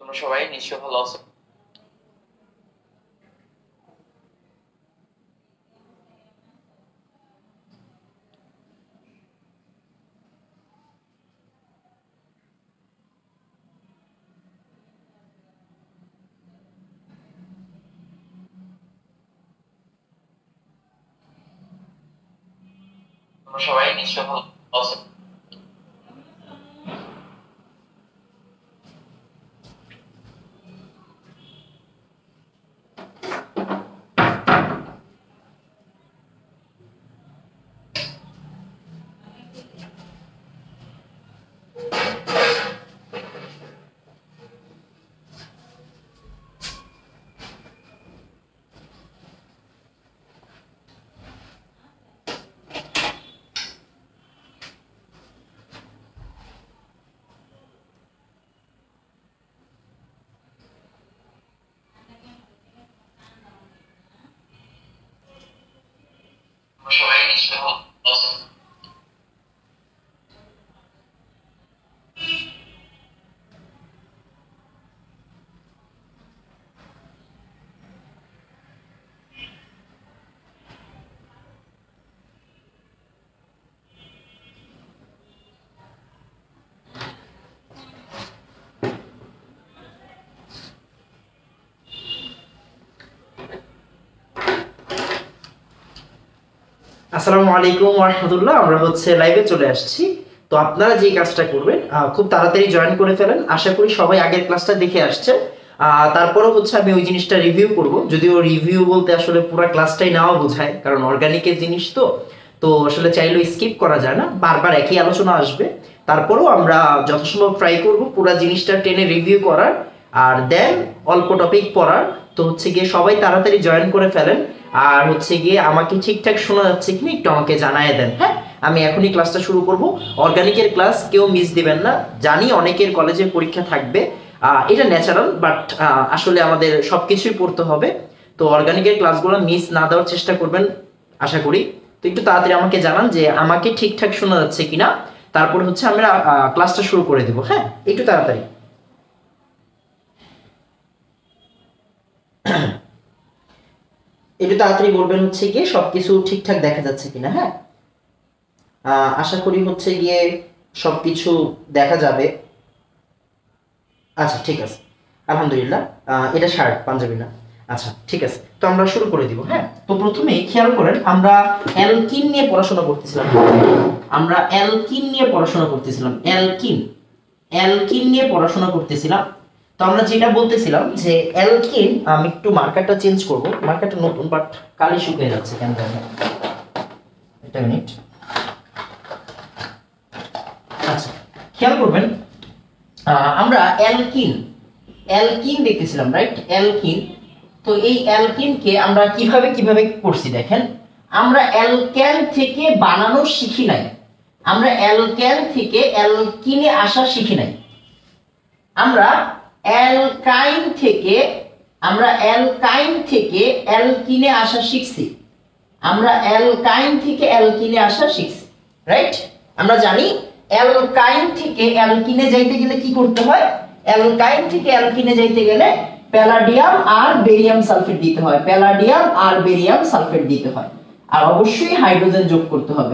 তোমরা সবাই নিশ্চয়ই ভালো আছো। তোমরা সবাই নিশ্চয়ই ভালো আছো। তোমরা সবাই নিশ্চয়ই ভালো আছো। আসসালামু আলাইকুম ওয়া রাহমাতুল্লাহ। আমরা লাইভে চলে আসছি। তো আপনারা যে কাজটা করবেন খুব তাড়াতাড়ি জয়েন করে ফেলেন। আশা করি সবাই আগের ক্লাসটা দেখে আসছেন। তারপরে আমি ওই জিনিসটা রিভিউ করব, যদিও রিভিউ বলতে আসলে পুরো ক্লাসটাই নেওয়া বোঝায়, কারণ অর্গানিকের জিনিস তো তো আসলে চাইলেও স্কিপ করা যায় না, বারবার একই আলোচনা আসবে। তারপরেও আমরা যথাসম্ভব ট্রাই করব পুরো জিনিসটা টেনে রিভিউ করার, আর দেন অল্প টপিক পড়ার। তো গিয়ে সবাই তাড়াতাড়ি জয়েন করে ফেলেন। আর গিয়ে আমাকে ঠিকঠাক শোনা যাচ্ছে কিনা একটু আমাকে জানায় দেন। হ্যাঁ, আমি এখনই ক্লাসটা শুরু করব। অর্গানিকের ক্লাস কেউ মিস দিবেন না। জানি অনেকের কলেজে পরীক্ষা থাকবে, এটা ন্যাচারাল, বাট আসলে আমাদের সবকিছুই পড়তে হবে। তো অর্গানিকের ক্লাসগুলো মিস না দেওয়ার চেষ্টা করবেন আশা করি। তো একটু তাড়াতাড়ি আমাকে জানান যে আমাকে ঠিকঠাক শোনা যাচ্ছে কিনা, তারপর আমরা ক্লাসটা শুরু করে দেব। হ্যাঁ, একটু তাড়াতাড়ি। একটু তাড়াতাড়ি বলবেন গিয়ে সবকিছু ঠিকঠাক দেখা যাচ্ছে কিনা। হ্যাঁ, আশা করি গিয়ে সবকিছু দেখা যাবে। আচ্ছা, ঠিক আছে, আলহামদুলিল্লাহ। এটা শার্ট, পাঞ্জাবি না। আচ্ছা, ঠিক আছে, তো আমরা শুরু করে দিব। হ্যাঁ, তো প্রথমেই খেয়াল করেন, আমরা অ্যালকিন নিয়ে পড়াশোনা করতেছিলাম। অ্যালকিন নিয়ে পড়াশোনা করতেছিলাম। তো আমরা যেটা বলতেছিলাম যে অ্যালকিন, আমি একটু মার্কারটা চেঞ্জ করব, মার্কারটা নতুন বাট কালি শুকিয়ে যাচ্ছে কেন জানি। একটা মিনিট। আচ্ছা, খেয়াল করবেন, আমরা অ্যালকিন দেখতেছিলাম, রাইট? অ্যালকিন। তো এই অ্যালকিনকে আমরা কিভাবে করছি দেখেন। আমরা অ্যালকেন থেকে বানানো শিখি নাই, আমরা অ্যালকেন থেকে অ্যালকিনে আসা শিখি নাই। আমরা অ্যালকাইন থেকে অ্যালকিনে আসা শিখছি। রাইট? আমরা জানি অ্যালকাইন থেকে অ্যালকিনে যাইতে গেলে কি করতে হয়? অ্যালকাইন থেকে অ্যালকিনে যাইতে গেলে প্যালাডিয়াম আর বেরিয়াম সালফেট দিতে হয়। আর অবশ্যই হাইড্রোজেন যোগ করতে হবে।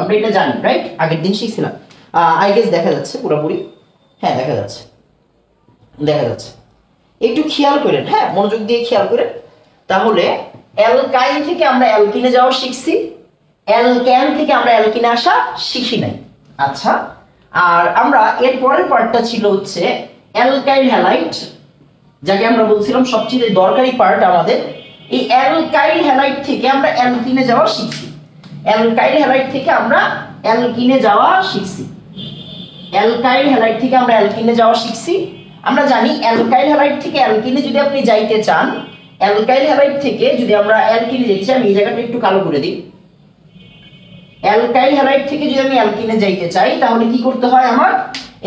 আমরা এটা জানি, রাইট? আগের দিন শিখছিলাম। আই গেস দেখা যাচ্ছে পুরোপুরি। হ্যাঁ, দেখা যাচ্ছে। একটু খেয়াল করেন, হ্যাঁ, মনোযোগ দিয়ে খেয়াল করেন। তাহলে অ্যালকাইন থেকে আমরা অ্যালকিনে যাওয়া শিখছি, অ্যালকেন থেকে আমরা অ্যালকিনে আসা শিখি নাই। আচ্ছা, আর আমরা এর পরের পার্টটা ছিল অ্যালকাইল হ্যালাইড, যাকে আমরা বলছিলাম সবচেয়ে দরকারি পার্ট আমাদের। এই অ্যালকাইল হ্যালাইড থেকে আমরা অ্যালকিনে যাওয়া শিখছি। আমরা জানি অ্যালকাইল হ্যালাইড থেকে অ্যালকিনে যদি আপনি যাইতে চান, অ্যালকাইল হ্যালাইড থেকে যদি আমরা অ্যালকিনে যেতে চাই, আমি এই জায়গাটা একটু কালো করে দিই। অ্যালকাইল হ্যালাইড থেকে যদি আমি অ্যালকিনে যাইতে চাই, তাহলে কি করতে হয়? আমার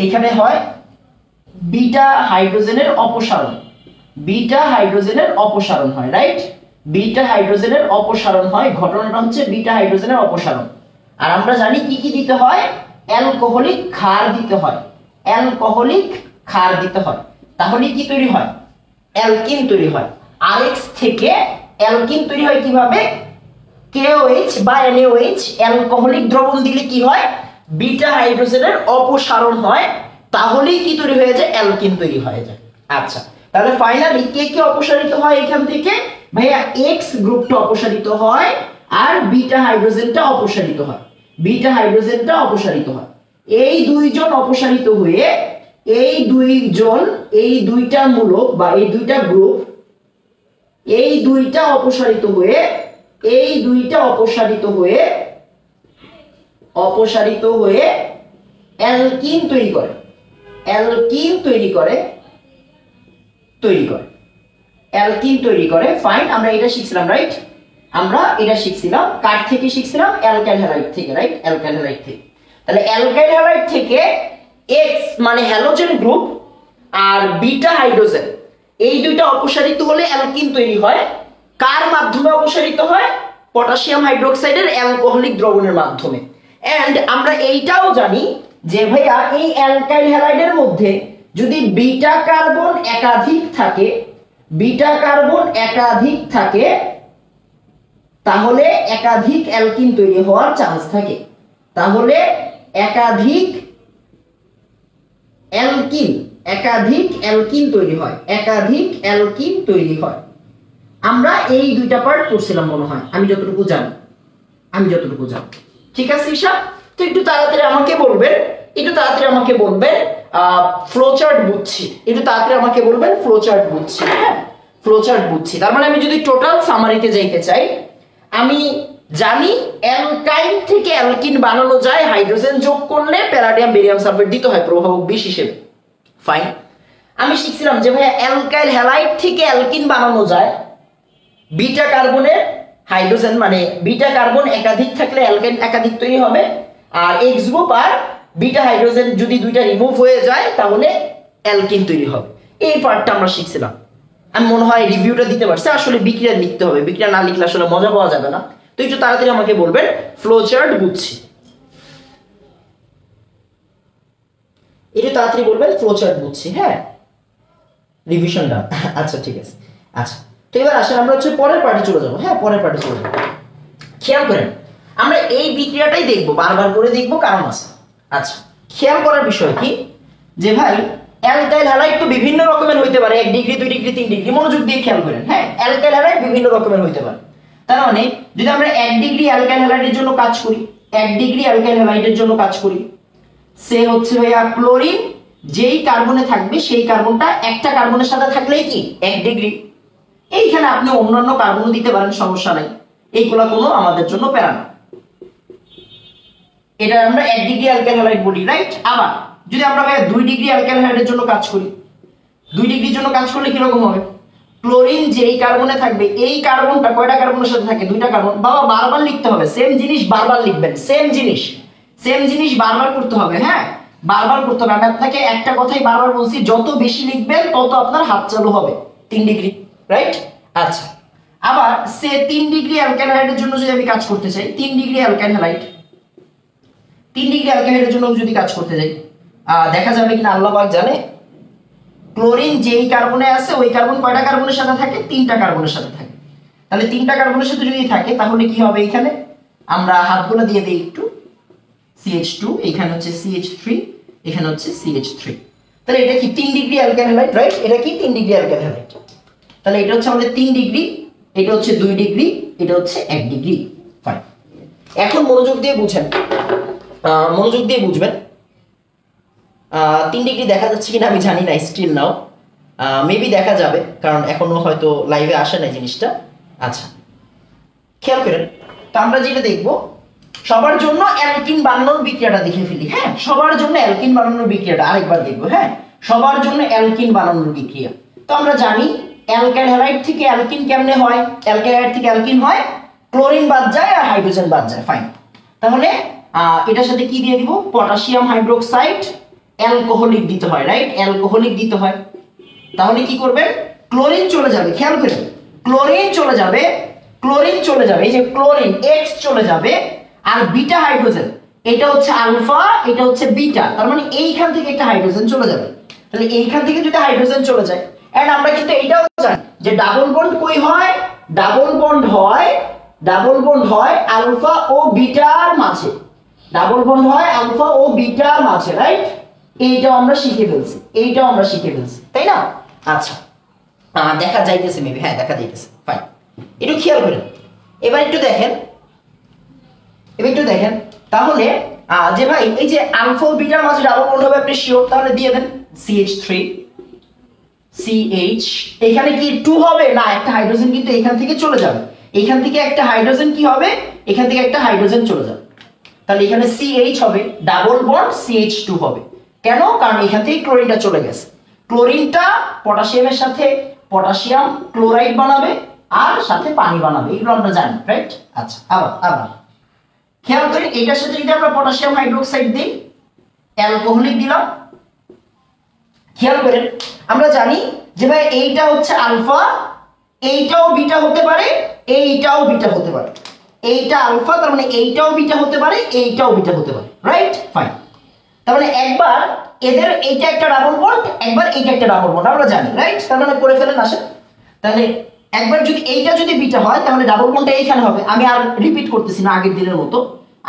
এখানে হয় বিটা হাইড্রোজেনের অপসারণ হয়, রাইট? বিটা হাইড্রোজেনের অপসারণ হয়, ঘটনাটা বিটা হাইড্রোজেনের অপসারণ। আর আমরা জানি কি কি দিতে হয়? অ্যালকোহলিক ক্ষার দিতে হয়। তাহলে কি তৈরি হয়? অ্যালকিন তৈরি হয়। RH থেকে অ্যালকিন তৈরি হয় কিভাবে? KOH বা NaOH অ্যালকোহলিক দ্রবণ দিলে কি হয়? বিটা হাইড্রোজেনের অপসারণ হয়, তাহলেই কি তৈরি হয়ে যায়? অ্যালকিন তৈরি হয়ে যায়। আচ্ছা, তাহলে ফাইনালি কে কে অপসারিত হয় এখান থেকে? ভাইয়া X গ্রুপটা অপসারিত হয় আর বিটা হাইড্রোজেনটা অপসারিত হয়। বিটা হাইড্রোজেনটা অপসারিত হয়। এই দুইজন অপসারিত হয়ে এই দুইজন, এই দুইটা মূলক বা এই দুইটা গ্রুপ, এই দুইটা অপসারিত হয়ে এই দুইটা অপসারিত হয়ে অ্যালকিন তৈরি করে। অ্যালকিন তৈরি করে অ্যালকিন তৈরি করে। ফাইন, আমরা এটা শিখছিলাম, রাইট? আমরা এটা শিখছিলাম কার থেকে? শিখছিলাম অ্যালকাইল হ্যালাইড থেকে, রাইট? অ্যালকাইল হ্যালাইড থেকে। তাহলে অ্যালকাইল হ্যালাইড থেকে X মানে হ্যালোজেন গ্রুপ আর বিটা হাইড্রোজেন এই দুইটা অপসারিত হলে অ্যালকিন তৈরি হয়। কার মাধ্যমে অপসারিত হয়? পটাশিয়াম হাইড্রোক্সাইডের অ্যালকোহলিক দ্রবণের মাধ্যমে। এন্ড আমরা এইটাও জানি যে ভাইয়া এই অ্যালকাইল হ্যালাইডের মধ্যে যদি বিটা কার্বন একাধিক থাকে তাহলে একাধিক অ্যালকিন তৈরি হওয়ার চান্স থাকে। তাহলে একাধিক অ্যালকিন তৈরি হয়। আমরা এই দুইটা পার্ট করছিলাম মনে হয়, আমি যতটুকু জানি। ঠিক আছে ঈশা? তো একটু তাড়াতাড়ি আমাকে বলবেন ফ্লোচার্ট বুঝছি। হ্যাঁ, ফ্লোচার্ট বুঝছি। তার মানে আমি যদি টোটাল সামারিতে যাইতে চাই, আমি জানি অ্যালকাইন থেকে অ্যালকিন বানানো যায় হাইড্রোজেন যোগ করলে প্যালাডিয়াম বেরিয়াম সালফেট দিতে হয় প্রভাবক বিশ হিসেবে। ফাইন, আমি শিখছিলাম যে ভাই অ্যালকাইল হ্যালাইড থেকে অ্যালকিন বানানো যায় বিটা কার্বনের হাইড্রোজেন, মানে বিটা কার্বন একাধিক থাকলে অ্যালকাইন একাধিক তৈরি হবে, আর X গ্রুপ আর বিটা হাইড্রোজেন যদি দুইটা রিমুভ হয়ে যায় তাহলে অ্যালকিন তৈরি হবে। এই পার্টটা আমরা শিখছিলাম। আমি মনে হয় রিভিউটা দিতে পারছি। আসলে বিক্রিয়া লিখতে হবে, বিক্রিয়া না লিখলে আসলে মজা পাওয়া যাবে না। তো একটু তাড়াতাড়ি আমাকে বলবেন ফ্লোচার্ট বুঝছি। হ্যাঁ, রিভিশনটা আচ্ছা ঠিক আছে। আচ্ছা, তো এবার আসলে আমরা পরের পার্টে চলে যাবো। হ্যাঁ, পরের পার্টে চলে যাবো। খেয়াল করেন, আমরা এই বিক্রিয়াটাই দেখবো, বারবার করে দেখবো, কারণ আছে। আচ্ছা, খেয়াল করার বিষয় কি যে ভাই অ্যালকাইল হ্যালাইড তো বিভিন্ন রকমের হইতে পারে, 1 ডিগ্রি 2 ডিগ্রি 3 ডিগ্রি। মনোযোগ দিয়ে খেয়াল করেন। হ্যাঁ, অ্যালকাইল হ্যালাইড বিভিন্ন রকমের হইতে পারে। তার মানে যদি আমরা 1 ডিগ্রি অ্যালকাইল হ্যালাইডের জন্য কাজ করি, সে হচ্ছে ভাইয়া ক্লোরিন যেই কার্বনে থাকবে সেই কার্বনটা একটা কার্বনের সাথে থাকলেই কি 1 ডিগ্রি। এইখানে আপনি অন্যান্য কার্বনও দিতে পারেন, সমস্যা নাই, এইগুলা কোনো আমাদের জন্য প্যারা না। এটা আমরা 1 ডিগ্রি অ্যালকাইল হ্যালাইড বলি, রাইট? আবার যদি আমরা ভাই 2 ডিগ্রি অ্যালকাইল হ্যালাইডের জন্য কাজ করি, 2 ডিগ্রির জন্য কাজ করলে কি রকম হবে? ক্লোরিন যেই কার্বনে থাকবে এই কার্বনটা কয়টা কার্বনের সাথে থাকে? 2টা কার্বন। বাবা বারবার লিখতে হবে, সেম জিনিস বারবার লিখবেন, সেম জিনিস বারবার করতে হবে। হ্যাঁ, বারবার করতে হবে। আমি আপনাকে একটা কথাই বারবার বলছি, যত বেশি লিখবেন তত আপনার হাত চালু হবে। 3 ডিগ্রি, রাইট? আচ্ছা, আবার সে 3 ডিগ্রি অ্যালকাইল হ্যালাইডের জন্য যদি আমি কাজ করতে চাই, 3 ডিগ্রি অ্যালকাইল হ্যালাইডের জন্য যদি কাজ করতে যাই, দেখা যাবে কিনা আল্লাহ পাক জানে। ক্লোরিন যেই কার্বনে আছে ওই কার্বন কয়টা কার্বনের সাথে থাকে? 3টা কার্বনের সাথে থাকে। তাহলে 3টা কার্বনের সাথে যদি থাকে তাহলে কি হবে? এখানে আমরা হাতগুলো দিয়ে দেই একটু, CH2, এখানে হচ্ছে CH3, এখানে হচ্ছে CH3। তাহলে এটা কি 3 ডিগ্রি অ্যালকাইল হ্যালাইড, রাইট? এটা কি 3 ডিগ্রি অ্যালকাইল হ্যালাইড। তাহলে এটা হচ্ছে আমাদের 3 ডিগ্রি, এটা হচ্ছে 2 ডিগ্রি, এটা হচ্ছে 1 ডিগ্রি। ফাইন, এখন মনোযোগ দিয়ে বুঝবেন। 3 ডিগ্রি দেখা যাচ্ছে কিনা আমি জানি না, স্টিল নাও মেবি দেখা যাবে, কারণ এখনো হয়তো লাইভে আসে না জিনিসটা। আচ্ছা, খেয়াল করেন, তো আমরা যেটা দেখবো সবার জন্য অ্যালকিন বানানোর বিক্রিয়াটা দেখে ফেলি। হ্যাঁ, সবার জন্য অ্যালকিন বানানোর বিক্রিয়াটা আরেকবার দেখবো। হ্যাঁ, সবার জন্য অ্যালকিন বানানোর বিক্রিয়া তো আমরা জানি অ্যালকাইল হ্যালাইড থেকে অ্যালকিন কেমনে হয়? অ্যালকাইল হ্যালাইড থেকে অ্যালকিন হয়, ক্লোরিন বাদ যায় আর হাইড্রোজেন বাদ যায়। ফাইন, তাহলে এটার সাথে কি দিয়ে দিব? পটাশিয়াম হাইড্রোক্সাইড অ্যালকোহলিক দিতে হয়, রাইট? অ্যালকোহলিক দিতে হয়। তাহলে কি করবেন? ক্লোরিন চলে যাবে, খেয়াল করেন, ক্লোরিন চলে যাবে, এই যে ক্লোরিন X চলে যাবে, আর বিটা হাইড্রোজেন এটা হচ্ছে আলফা, এটা হচ্ছে বিটা, তার মানে এইখান থেকে একটা হাইড্রোজেন চলে যাবে। তাহলে এইখান থেকে যদি হাইড্রোজেন চলে যায়, এন্ড আমরা কিন্তু এইটাও জানি যে ডাবল বন্ড কই হয়, ডাবল বন্ড হয় আলফা ও বিটার মাঝে, ডাবল বন্ড হয় আলফা ও বিটার মাঝে, রাইট? এইটাও আমরা শিখে ফেলছি, তাই না? আচ্ছা, দেখা যাইতেছে মেবি, হ্যাঁ দেখা যাইতেছে, ফাইন। একটু খেয়াল করেন, এবার একটু দেখেন তাহলে যে ভাই এই যে আলফা ও বিটার মাঝে ডাবল বন্ড হবে আপনি শিওর? তাহলে দিয়ে দেন CH3 CH, এখানে কি 2 হবে না, একটা হাইড্রোজেন কিন্তু এখান থেকে চলে যাবে, এখান থেকে একটা হাইড্রোজেন কি হবে, এখান থেকে একটা হাইড্রোজেন চলে যাবে, তাহলে এখানে CH হবে, ডাবল বন্ড CH2 হবে। কেন? কারণ এখান থেকে ক্লোরিনটা চলে গেছে, ক্লোরিনটা পটাশিয়ামের সাথে পটাশিয়াম ক্লোরাইড বানাবে আর সাথে পানি বানাবে, এগুলো আমরা জানি, রাইট? আচ্ছা, আবার খেয়াল করি, এটার সাথে যদি আমরা পটাশিয়াম হাইড্রোক্সাইড দিই, অ্যালকোহলিক দিলাম, খেয়াল করেন আমরা জানি যে ভাই এইটা হচ্ছে আলফা, এইটাও বিটা হতে পারে, এইটাও বিটা হতে পারে, এইটা আলফা, তার মানে এইটাও বিটা হতে পারে, এইটাও বিটা হতে পারে, রাইট? ফাইন। তার মানে একবার এদের এইটা একটা ডাবল বন্ড, একবার এইটা একটা ডাবল বন্ড, আমরা জানি, রাইট? তার মানে করে ফেলেন আসেন। তাহলে একবার যদি এইটা যদি বিটা হয় তাহলে ডাবল বন্ডটা এইখানে হবে, আমি আর রিপিট করতেছি না আগের দিনের মতো,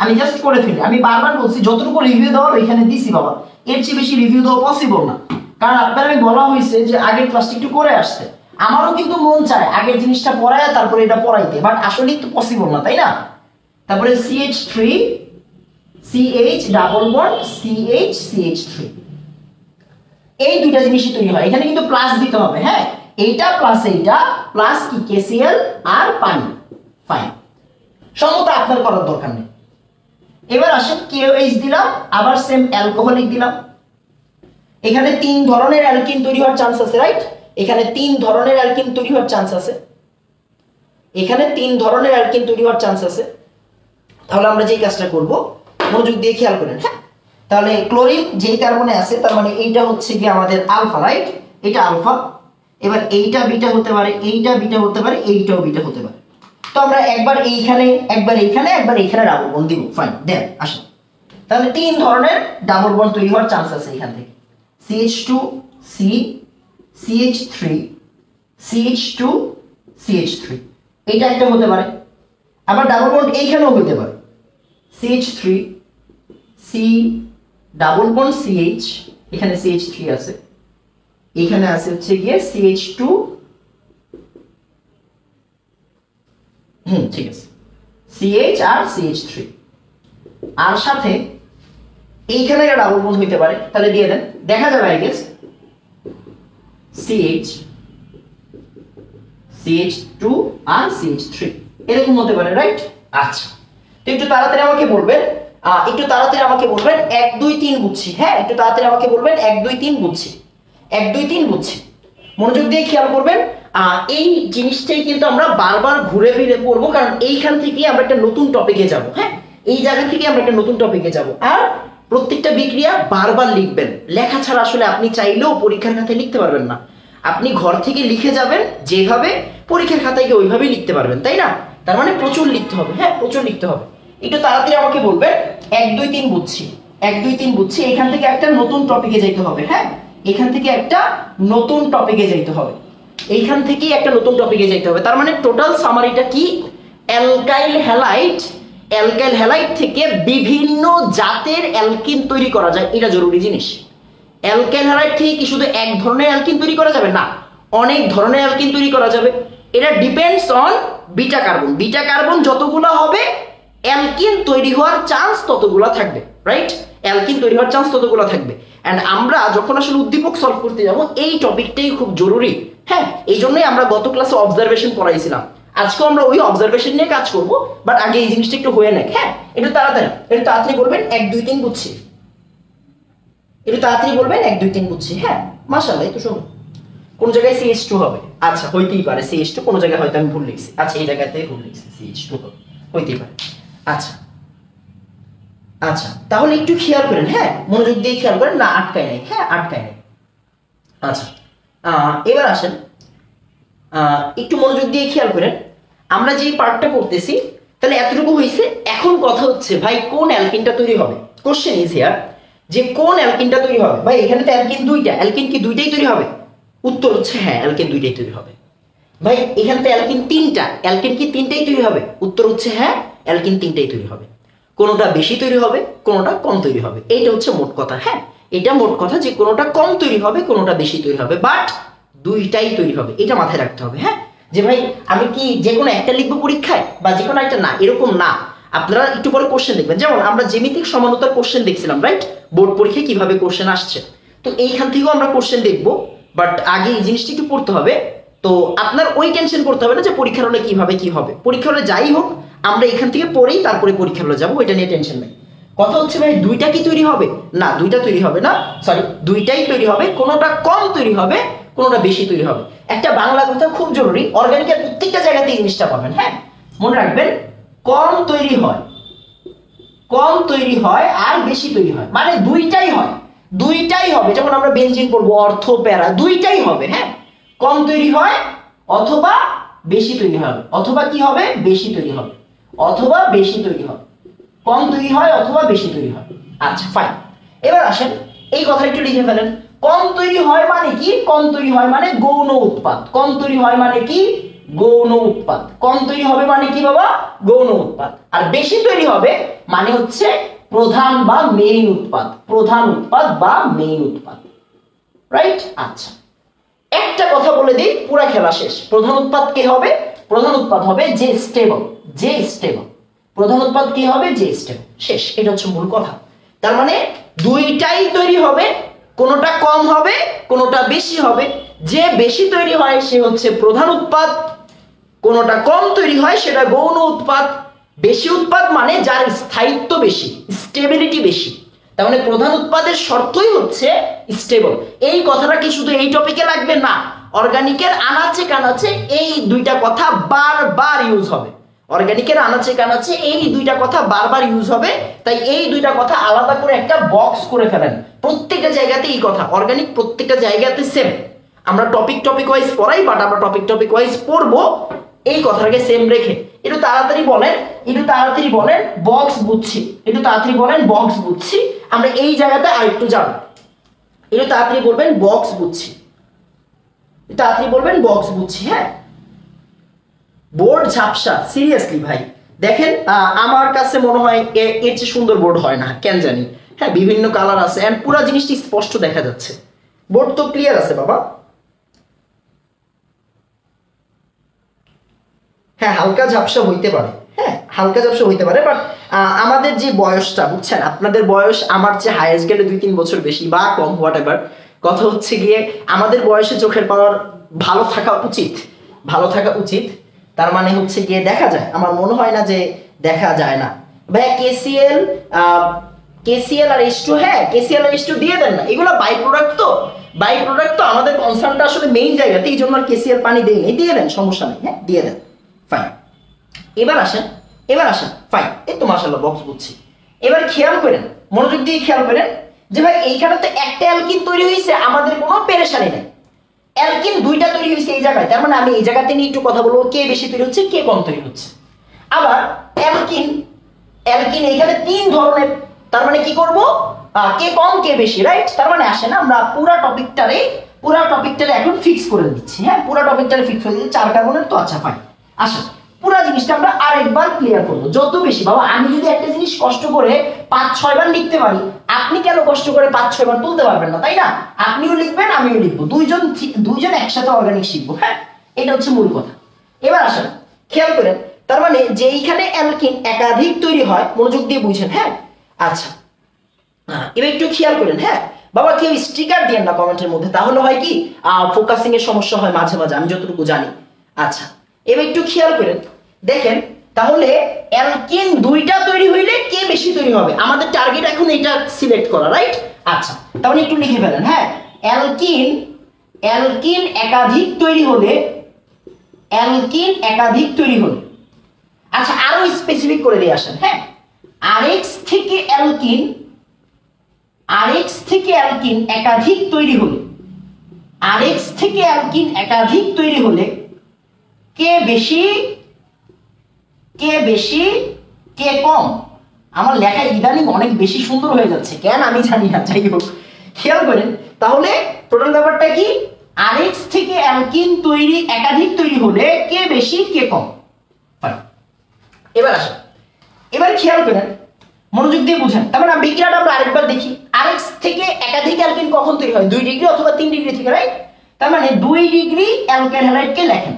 আমি জাস্ট করে ফেলি। আমি বারবার বলছি যতটুকু রিভিউ দেওয়ার ওইখানে দিছি বাবা, এর চেয়ে বেশি রিভিউ দেওয়া পসিবল না, কারণ আপনার আমি বলা হয়েছে যে আগের ক্লাসটা একটু করে আসতে, আমারও কিন্তু মন চায় আগের জিনিসটা পড়ায় তারপরে এটা পড়াইতে, বাট আসলেই তো পসিবল না, তাই না? তারপরে CH3 CH double bond CH3, এই দুইটা জিনিসই তৈরি হয়, এখানে কিন্তু প্লাস দিতে হবে, হ্যাঁ, এইটা প্লাস কি KCl আর পানি, ফাইন। সমতা আপনার করার দরকার নেই। এবার আসেন KOH দিলাম, আবার সেম অ্যালকোহলিক দিলাম, এখানে 3 ধরনের অ্যালকিন তৈরি হওয়ার চান্স আছে, রাইট? এখানে 3 ধরনের অ্যালকিন তৈরি হওয়ার চান্স আছে, তাহলে আমরা যেই কাজটা করব মনোযোগ দিয়ে খেয়াল করেন, হ্যাঁ? তাহলে ক্লোরিন যেই কার্বনে আছে তার মানে এইটা হচ্ছে কি আমাদের আলফা, রাইট? এটা আলফা, এবার এইটা বিটা হতে পারে, এইটা বিটা হতে পারে, এইটাও বিটা হতে পারে, তো আমরা একবার এইখানে একবার এইখানে ডাবল বন্ড দিব, ফাইন। দেন আসেন, তাহলে 3 ধরনের ডাবল বন্ড তৈরি হওয়ার চান্স আছে এখান থেকে, CH2 C CH3 CH2 CH3, এটা একটা হতে পারে, আবার ডাবল বন্ড এইখানেও হতে পারে, CH3 C double bond CH, এখানে CH3 আছে, এখানে আছে হচ্ছে গিয়ে CH2, ঠিক আছে, CH আর CH3, আর সাথে এইখানে একটা ডাবল বন্ড হইতে পারে, তাহলে দিয়ে দেন, দেখা যাবে I guess CH CH2 R CH3 এরকম হতে পারে, রাইট? আচ্ছা, তো একটু তাড়াতাড়ি আমাকে বলবেন 1 2 3 বুঝছি, হ্যাঁ, একটু তাড়াতাড়ি আমাকে বলবেন 1 2 3 বুঝছি, 1 2 3 বুঝছি। মনোযোগ দিয়ে খেয়াল করবেন, এই জিনিসটাই কিন্তু আমরা বারবার ঘুরে ফিরে পড়বো, কারণ এইখান থেকে আমরা একটা নতুন টপিকে যাব, হ্যাঁ, এই জায়গা থেকে আমরা একটা নতুন টপিকে যাব। আর প্রত্যেকটা বিক্রিয়া বারবার লিখবেন, লেখা ছাড়া আসলে আপনি চাইলেও পরীক্ষার খাতায় লিখতে পারবেন না, আপনি ঘর থেকে লিখে যাবেন, যেভাবে পরীক্ষার খাতায় গিয়ে ওইভাবেই লিখতে পারবেন, তাই না? তার মানে প্রচুর লিখতে হবে, হ্যাঁ, প্রচুর লিখতে হবে। একটু তাড়াতাড়ি আমাকে বলবেন 1 2 3 বুঝছি, 1 2 3 বুঝছি, এখান থেকে একটা নতুন টপিকে যেতে হবে, হ্যাঁ, এখান থেকে একটা নতুন টপিকে যেতে হবে, এইখান থেকেই একটা নতুন টপিকে যেতে হবে। তার মানে টোটাল সামারিটা কি, অ্যালকাইল হ্যালাইড থেকে বিভিন্ন জাতের অ্যালকিন তৈরি করা যায়, এটা জরুরি জিনিস। অ্যালকাইল হ্যালাইড থেকে কি শুধু এক ধরনের অ্যালকিন তৈরি করা যাবে? না, অনেক ধরনের অ্যালকিন তৈরি করা যাবে, এটা ডিপেন্ডস অন বিটা কার্বন যতগুলো হবে অ্যালকিন তৈরি হওয়ার চান্স ততগুলো থাকবে, রাইট? অ্যালকিন তৈরি হওয়ার চান্স ততগুলো থাকবে। এন্ড আমরা যখন আসলে উদ্দীপক সলভ করতে যাব, এই টপিকটাই খুব জরুরি, হ্যাঁ, এই জন্যই আমরা গত ক্লাসে অবজারভেশন পড়াইছিলাম, আজকেও আমরা ওই অবজারভেশন নিয়ে কাজ করব, বাট আগে এই জিনিসটা একটু হয়ে নেক, হ্যাঁ, একটু তাড়াতাড়ি বলবেন 1 2 3 বুঝছি, একটু তাড়াতাড়ি বলবেন 1 2 3 বুঝছি, হ্যাঁ, মাশাআল্লাহ। এই তো শোনো, কোন জায়গায় CH2 হবে, আচ্ছা হইতেই পারে CH2, কোন জায়গায় হয়তো আমি ভুল লিখছি, আচ্ছা এই জায়গাতে ভুল লিখছি, CH2 হবে, হইতেই পারে। আচ্ছা আচ্ছা, তাহলে একটু খেয়াল করেন, হ্যাঁ, মনোযোগ দিয়ে খেয়াল করেন, না আটকায় নাই, হ্যাঁ, আটকায় নাই। আচ্ছা, এবার আসেন, একটু মনোযোগ দিয়ে খেয়াল করেন, আমরা যে পার্টটা করতেছি, তাহলে এতটুকু হয়েছে। এখন কথা হচ্ছে ভাই কোন অ্যালকিনটা তৈরি হবে, কোশ্চেন ইজ হিয়ার যে কোন অ্যালকিনটা তৈরি হবে। ভাই এখানে তো অ্যালকিন দুইটা, অ্যালকিন কি দুইটাই তৈরি হবে? উত্তর হচ্ছে হ্যাঁ, অ্যালকিন দুইটাই তৈরি হবে। ভাই এখানে তো অ্যালকিন তিনটা, অ্যালকিন কি তিনটাই তৈরি হবে? উত্তর হচ্ছে হ্যাঁ, অ্যালকিন তিনটাই তৈরি হবে। কোনোটা বেশি তৈরি হবে, কোনোটা কম তৈরি হবে, এইটা হচ্ছে মোট কথা। হ্যাঁ, এটা মোট কথা যে কোনোটা কম তৈরি হবে, কোনোটা বেশি তৈরি হবে, বাট দুইটাই তৈরি হবে, এটা মাথায় রাখতে হবে। হ্যাঁ, যে ভাই আমি কি যে কোনো একটা লিখবো পরীক্ষায় বা যে কোনো একটা, না, এরকম না। আপনারা একটু পরে কোশ্চেন দেখবেন, যেমন আমরা জ্যামিতিক সমানতার কোশ্চেন দেখছিলাম, রাইট? বোর্ড পরীক্ষায় কিভাবে কোশ্চেন আসছে, তো এইখান থেকেও আমরা কোশ্চেন দেখবো, বাট আগে এই জিনিসটা একটু পড়তে হবে। তো আপনার ওই টেনশন করতে হবে না যে পরীক্ষার হলে কিভাবে কি হবে, পরীক্ষার হলে যাই হোক আমরা এখান থেকে পড়েই তারপরে পরীক্ষার হলে যাবো, ওইটা নিয়ে টেনশন নেই। কথা হচ্ছে ভাই দুইটা কি তৈরি হবে? না, দুইটা তৈরি হবে না, সরি, দুইটাই তৈরি হবে, কোনোটা কম তৈরি হবে, কোনোটা বেশি তৈরি হবে। একটা বাংলা কথা খুব জরুরি, অর্গানিকের প্রত্যেকটা জায়গাতে এই জিনিসটা পাবেন। হ্যাঁ, মনে রাখবেন, কম তৈরি হয়, কম তৈরি হয় আর বেশি তৈরি হয়, মানে দুইটাই হয়, দুইটাই হবে। যেমন আমরা বেনজিন পড়বো, অর্থ, প্যারা, দুইটাই হবে। হ্যাঁ, কম তৈরি হয় অথবা বেশি তৈরি হবে, অথবা কি হবে? বেশি তৈরি হবে, অথবা বেশি তৈরি হবে, কম তৈরি হয় অথবা বেশি তৈরি হয়। আচ্ছা ফাইন, এবার আসেন এই কথা একটু লিখে ফেলেন। কম তৈরি হয় মানে কি? কম তৈরি হয় মানে গৌণ উৎপাদ। কম তৈরি হয় মানে কি? গৌণ উৎপাদ। কম তৈরি হবে মানে কি বাবা? গৌণ উৎপাদ। আর বেশি তৈরি হবে মানে হচ্ছে প্রধান বা মেইন উৎপাদ, প্রধান উৎপাদ বা মেইন উৎপাদ, রাইট? আচ্ছা, একটা কথা বলে দিই, পুরা খেলা শেষ। প্রধান উৎপাদ কি হবে? প্রধান উৎপাদ হবে যে স্টেবল, যে স্টেবল। প্রধান উৎপাদ কি হবে? যে স্টেবল। শেষ, এটা হচ্ছে মূল কথা। তার মানে দুইটাই তৈরি হবে, কোনোটা কম হবে, কোনোটা বেশি হবে। যে বেশি তৈরি হয় সে হচ্ছে প্রধান উৎপাদ, কোনোটা কম তৈরি হয় সেটা গৌণ উৎপাদ। বেশি উৎপাদ মানে যার স্থায়িত্ব বেশি, স্টেবিলিটি বেশি। তার মানে প্রধান উৎপাদের শর্তই হচ্ছে স্টেবল। এই কথাটা কি শুধু এই টপিকে লাগবে? না, অর্গানিকের আনাচে কানাচে এই দুইটা কথা বারবার ইউজ হবে। অর্গানিকের আনাচে কানাচে এই দুইটা কথা বারবার ইউজ হবে, তাই এই দুইটা কথা আলাদা করে একটা বক্স করে ফেলেন। প্রত্যেকটা জায়গাতে এই কথা, অর্গানিক প্রত্যেকটা জায়গাতে সেম। আমরা টপিক ওয়াইজ পড়াই, বাট আমরা টপিক ওয়াইজ পড়বো এই কথাটাকে সেম রেখে। একটু তাড়াতাড়ি বলেন, একটু তাড়াতাড়ি বলেন, বক্স বুঝছি, একটু তাড়াতাড়ি বলেন, বক্স বুঝছি। আমরা এই জায়গাতে আরেকটু যাব, একটু তাড়াতাড়ি বলবেন, বক্স বুঝছি, তাড়াতাড়ি বলবেন, বক্স বুঝছি। হ্যাঁ, বোর্ড ঝাপসা, সিরিয়াসলি ভাই দেখেন, আমার কাছে মনে হয় এর চেয়ে সুন্দর বোর্ড হয় না, কেন জানি। হ্যাঁ, বিভিন্ন কালার আছে এন্ড পুরো জিনিসটি স্পষ্ট দেখা যাচ্ছে। বোর্ড তো ক্লিয়ার আছে বাবা। হ্যাঁ, হালকা ঝাপসা হইতে পারে, হ্যাঁ হালকা ঝাপসা হইতে পারে, বাট আমাদের যে বয়সটা, বুঝছেন, আপনাদের বয়স আমার চেয়ে হাইয়েস্ট গেলে 2-3 বছর বেশি বা কম, হোয়াট এভার। কথা হচ্ছে গিয়ে আমাদের বয়সে চোখের পাওয়ার ভালো থাকা উচিত, ভালো থাকা উচিত। তার মানে হচ্ছে গিয়ে দেখা যায়, আমার মনে হয় না যে দেখা যায় না। ভাইয়া কেসিএল আর H2, হ্যাঁ কেসিএল আর H2 দিয়ে দেন না, এগুলো বাই প্রোডাক্ট তো, বাই প্রোডাক্ট তো। আমাদের কনসার্নটা আসলে মেইন জায়গাতে, এই জন্য আর কেসিএল পানি দেয়নি, দিয়ে দেন, সমস্যা নেই, হ্যাঁ দিয়ে দেন, ফাইন। এবার আসেন, ফাইন, এই তো মাশাআল্লাহ বক্স বুঝছি। এবার খেয়াল করেন, মনোযোগ দিয়ে খেয়াল করেন যে ভাই এইখানে তো একটা অ্যালকিন তৈরি হয়েছে, আমাদের কোনো পেরেশানি নেই। অ্যালকিন দুইটা তৈরি হয়েছে এই জায়গায়, তার মানে আমি এই জায়গাতে নিয়ে একটু কথা বলবো, কে বেশি তৈরি হচ্ছে, কে কম তৈরি হচ্ছে। আবার অ্যালকিন এখানে 3 ধরনের, তার মানে কি করব, কে কম কে বেশি, রাইট? তার মানে আসে না, আমরা পুরা টপিকটারে এখন ফিক্স করে দিচ্ছি। হ্যাঁ, পুরা টপিকটারে ফিক্স করে দিচ্ছি 4 কার্বনের তো। আচ্ছা ফাইন, আসেন পুরো জিনিসটা আমরা আরেকবার ক্লিয়ার করব। যত বেশি বাবা, আমি যদি একটা জিনিস কষ্ট করে 5-6 বার লিখতে পারি, আপনি কেন কষ্ট করে 5-6 বার তুলতে পারবেন না, তাই না? আপনিও লিখবেন, আমিও লিখবো, দুইজন একসাথে অর্গানিক শিখবো। হ্যাঁ, এটা হচ্ছে মূল কথা। এবার আসেন খেয়াল করেন, তার মানে যে এইখানে অ্যালকিন একাধিক তৈরি হয়, মনোযোগ দিয়ে বুঝেন। হ্যাঁ, আচ্ছা এবার একটু খেয়াল করেন। হ্যাঁ বাবা, কেউ স্টিকার দিয়েন না কমেন্টের মধ্যে, তাহলে হয় কি ফোকাসিং এর সমস্যা হয় মাঝে মাঝে, আমি যতটুকু জানি। আচ্ছা এবার একটু খেয়াল করেন, দেখেন তাহলে অ্যালকিন দুইটা তৈরি হইলে কে বেশি তৈরি হবে, আমাদের টার্গেট এখন এটা সিলেক্ট করা, রাইট? আচ্ছা তাহলে একটু লিখে ফেলেন। হ্যাঁ, অ্যালকিন একাধিক তৈরি হলে, আচ্ছা আরো স্পেসিফিক করে দিয়ে আসেন। হ্যাঁ, আরএক্স থেকে অ্যালকিন একাধিক তৈরি হলে, কে বেশি কে কম, আমার লেখা ইদানিং অনেক বেশি সুন্দর হয়ে যাচ্ছে, কেন আমি জানি না, যাই হোক খেয়াল করেন। তাহলে টোটাল ব্যাপারটা কি, আরএক্স থেকে অ্যালকিন তৈরি একাধিক তৈরি হলে কে বেশি কে কম। এবার আসেন, এবার খেয়াল করেন, মনোযোগ দিয়ে বুঝেন। তারপরে বিক্রিয়াটা আমরা আরেকবার দেখি। আরএক্স থেকে একাধিক অ্যালকিন কখন তৈরি হয়, 2 ডিগ্রি অথবা 3 ডিগ্রি থেকে, রাইট? তার মানে 2 ডিগ্রি অ্যালকেন হ্যালাইডকে লেখেন,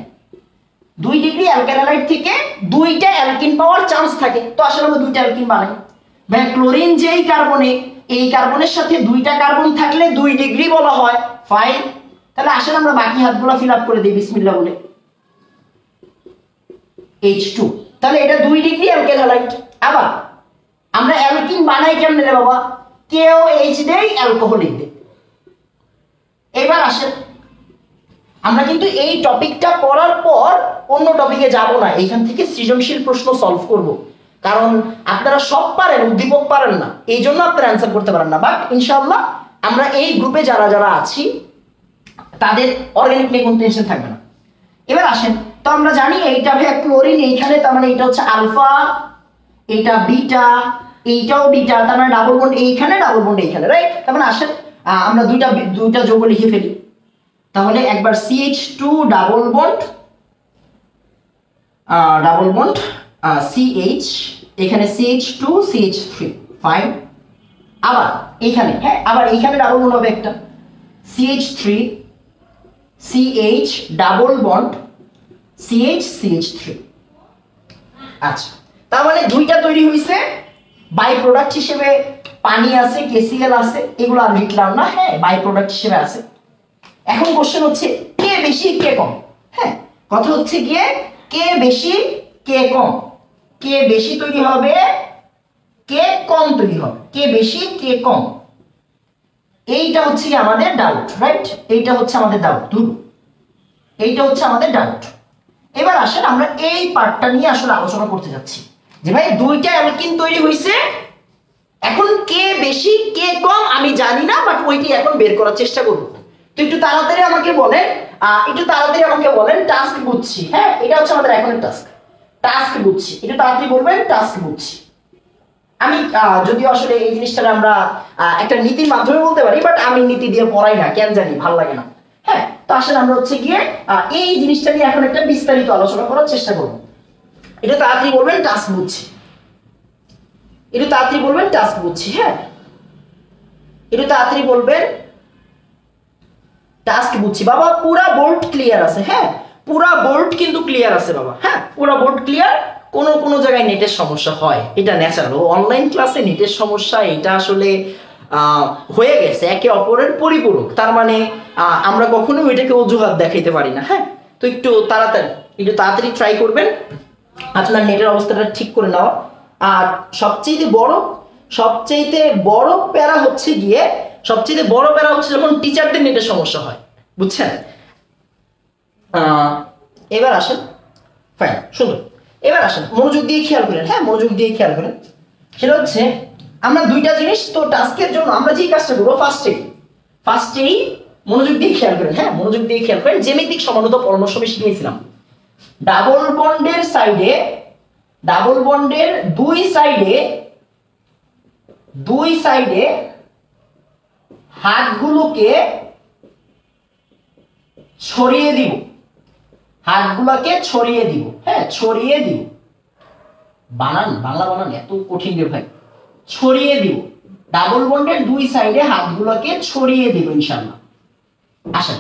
2 ডিগ্রি অ্যালকেন হ্যালাইড থেকে 2টা অ্যালকিন পাওয়ার চান্স থাকে। তো আসলে আমরা 2টা অ্যালকিন বানাই। ভাই ক্লোরিন যেই কার্বনে, এই কার্বনের সাথে 2টা কার্বন থাকলে 2 ডিগ্রি বলা হয়, ফাইন। তাহলে আসলে আমরা বাকি হাতগুলো ফিল আপ করে দিই বিসমিল্লাহ বলে, H2। তাহলে এটা 2 ডিগ্রি অ্যালকেন হ্যালাইড। আবার আমরা অ্যালকিন বানাই কেমনে রে বাবা, KOH দেই, অ্যালকোহলিক দেই। এবার আসেন, আমরা কিন্তু এই টপিকটা পড়ার পর অন্য টপিকে যাব না, এইখান থেকে সৃজনশীল প্রশ্ন সলভ করব, কারণ আপনারা সব পারেন, উদ্দীপক পারেন না, এই জন্য আপনারা অ্যান্সার করতে পারেন না। বাট ইনশাআল্লাহ আমরা এই গ্রুপে যারা যারা আছি তাদের অর্গানিক নিয়ে কোনো টেনশন থাকবে না। এবার আসেন, তো আমরা জানি এইটা ভাইয়া ক্লোরিন এইখানে, তার মানে এটা হচ্ছে আলফা, এটা বিটা, এইটাও বিটা, তার মানে ডাবল বন্ড এইখানে, ডাবল বন্ড এইখানে, রাইট? তার মানে আসেন আমরা দুইটা যৌগ লিখে ফেলি। তাহলে একবার CH2 ডাবল বন্ড CH, এখানে CH2 CH3, ফাইন। আবার এইখানে, হ্যাঁ আবার এইখানে ডাবল বন্ড হবে একটা, CH3 CH double bond CH3। আচ্ছা, তার মানে 2টা তৈরি হয়েছে, বাই প্রোডাক্ট হিসেবে পানি আছে, KCl আছে, এগুলো আর লিখলাম না, হ্যাঁ বাই প্রোডাক্ট হিসেবে আছে। এখন কোশ্চেন হচ্ছে কে বেশি কে কম। হ্যাঁ, কথা হচ্ছে গিয়ে কে বেশি কে কম, কে বেশি তৈরি হবে কে কম তৈরি হবে, কে বেশি কে কম, এইটা হচ্ছে আমাদের ডাউট, রাইট? এইটা হচ্ছে আমাদের ডাউট, এইটা হচ্ছে আমাদের ডাউট। এবার আসেন আমরা এই পার্টটা নিয়ে আসলে আলোচনা করতে যাচ্ছি যে ভাই 2টা অ্যালকিন তৈরি হয়েছে, এখন কে বেশি কে কম আমি জানি না, বাট ওইটি এখন বের করার চেষ্টা করব। তো একটু তাড়াতাড়ি আমাকে বলেন, টাস্ক বুঝছি। হ্যাঁ, এটা হচ্ছে আমাদের এখনের টাস্ক বুঝছি, একটু তাড়াতাড়ি বলবেন টাস্ক বুঝছি। আমি যদিও আসলে এই জিনিসটা আমরা একটা নীতির মাধ্যমে বলতে পারি, বাট আমি নীতি দিয়ে পড়াই না, কেন জানি ভালো লাগে না। হ্যাঁ, তো আসলে আমরা হচ্ছে গিয়ে এই জিনিসটা নিয়ে এখন একটা বিস্তারিত আলোচনা করার চেষ্টা করব। এটা তাড়াতাড়ি বলবেন টাস্ক বুঝছি, একটু তাড়াতাড়ি বলবেন টাস্ক বুঝছি। হ্যাঁ, একটু তাড়াতাড়ি বলবেন টাস্ক বুঝছি। বাবা পুরা বোর্ড ক্লিয়ার আছে? হ্যাঁ, পুরা বোর্ড কিন্তু ক্লিয়ার আছে বাবা। হ্যাঁ, পুরা বোর্ড ক্লিয়ার। কোনো জায়গায় নেটের সমস্যা হয়, এটা ন্যাচারাল, অনলাইন ক্লাসে নেটের সমস্যা এটা আসলে হয়ে গেছে, একে অপরের পরিপূরক। তার মানে আমরা কখনোই এটাকে অজুহাত দেখাইতে পারি না। হ্যাঁ, তো একটু তাড়াতাড়ি ট্রাই করবেন আপনার নেটের অবস্থাটা ঠিক করে নেওয়া। আর সবচেয়ে বড় প্যারা হচ্ছে যখন টিচারদের নেটের সমস্যা হয়, বুঝছেন? এবার আসেন, ফাইন, সুন্দর। এবার আসেন মনোযোগ দিয়ে খেয়াল করেন। হ্যাঁ, মনোযোগ দিয়ে খেয়াল করেন। সেটা হচ্ছে আমরা 2টা জিনিস, তো টাস্কের জন্য আমরা যে কাজটা করবো ফার্স্টেই মনোযোগ দিয়ে খেয়াল করেন। হ্যাঁ, মনোযোগ দিয়ে খেয়াল করেন। জ্যামিতিক সমানুতা পড়ানোর সময় শিখিয়েছিলাম, ডাবল বন্ডের দুই সাইডে হাতগুলোকে ছড়িয়ে দিব, হ্যাঁ ছড়িয়ে দিব। বাংলা বানান এত কঠিন রে ভাই। ছড়িয়ে দিব, ডাবল বন্ডের 2 সাইডে হাতগুলোকে ছড়িয়ে দিব ইনশাআল্লাহ। আসেন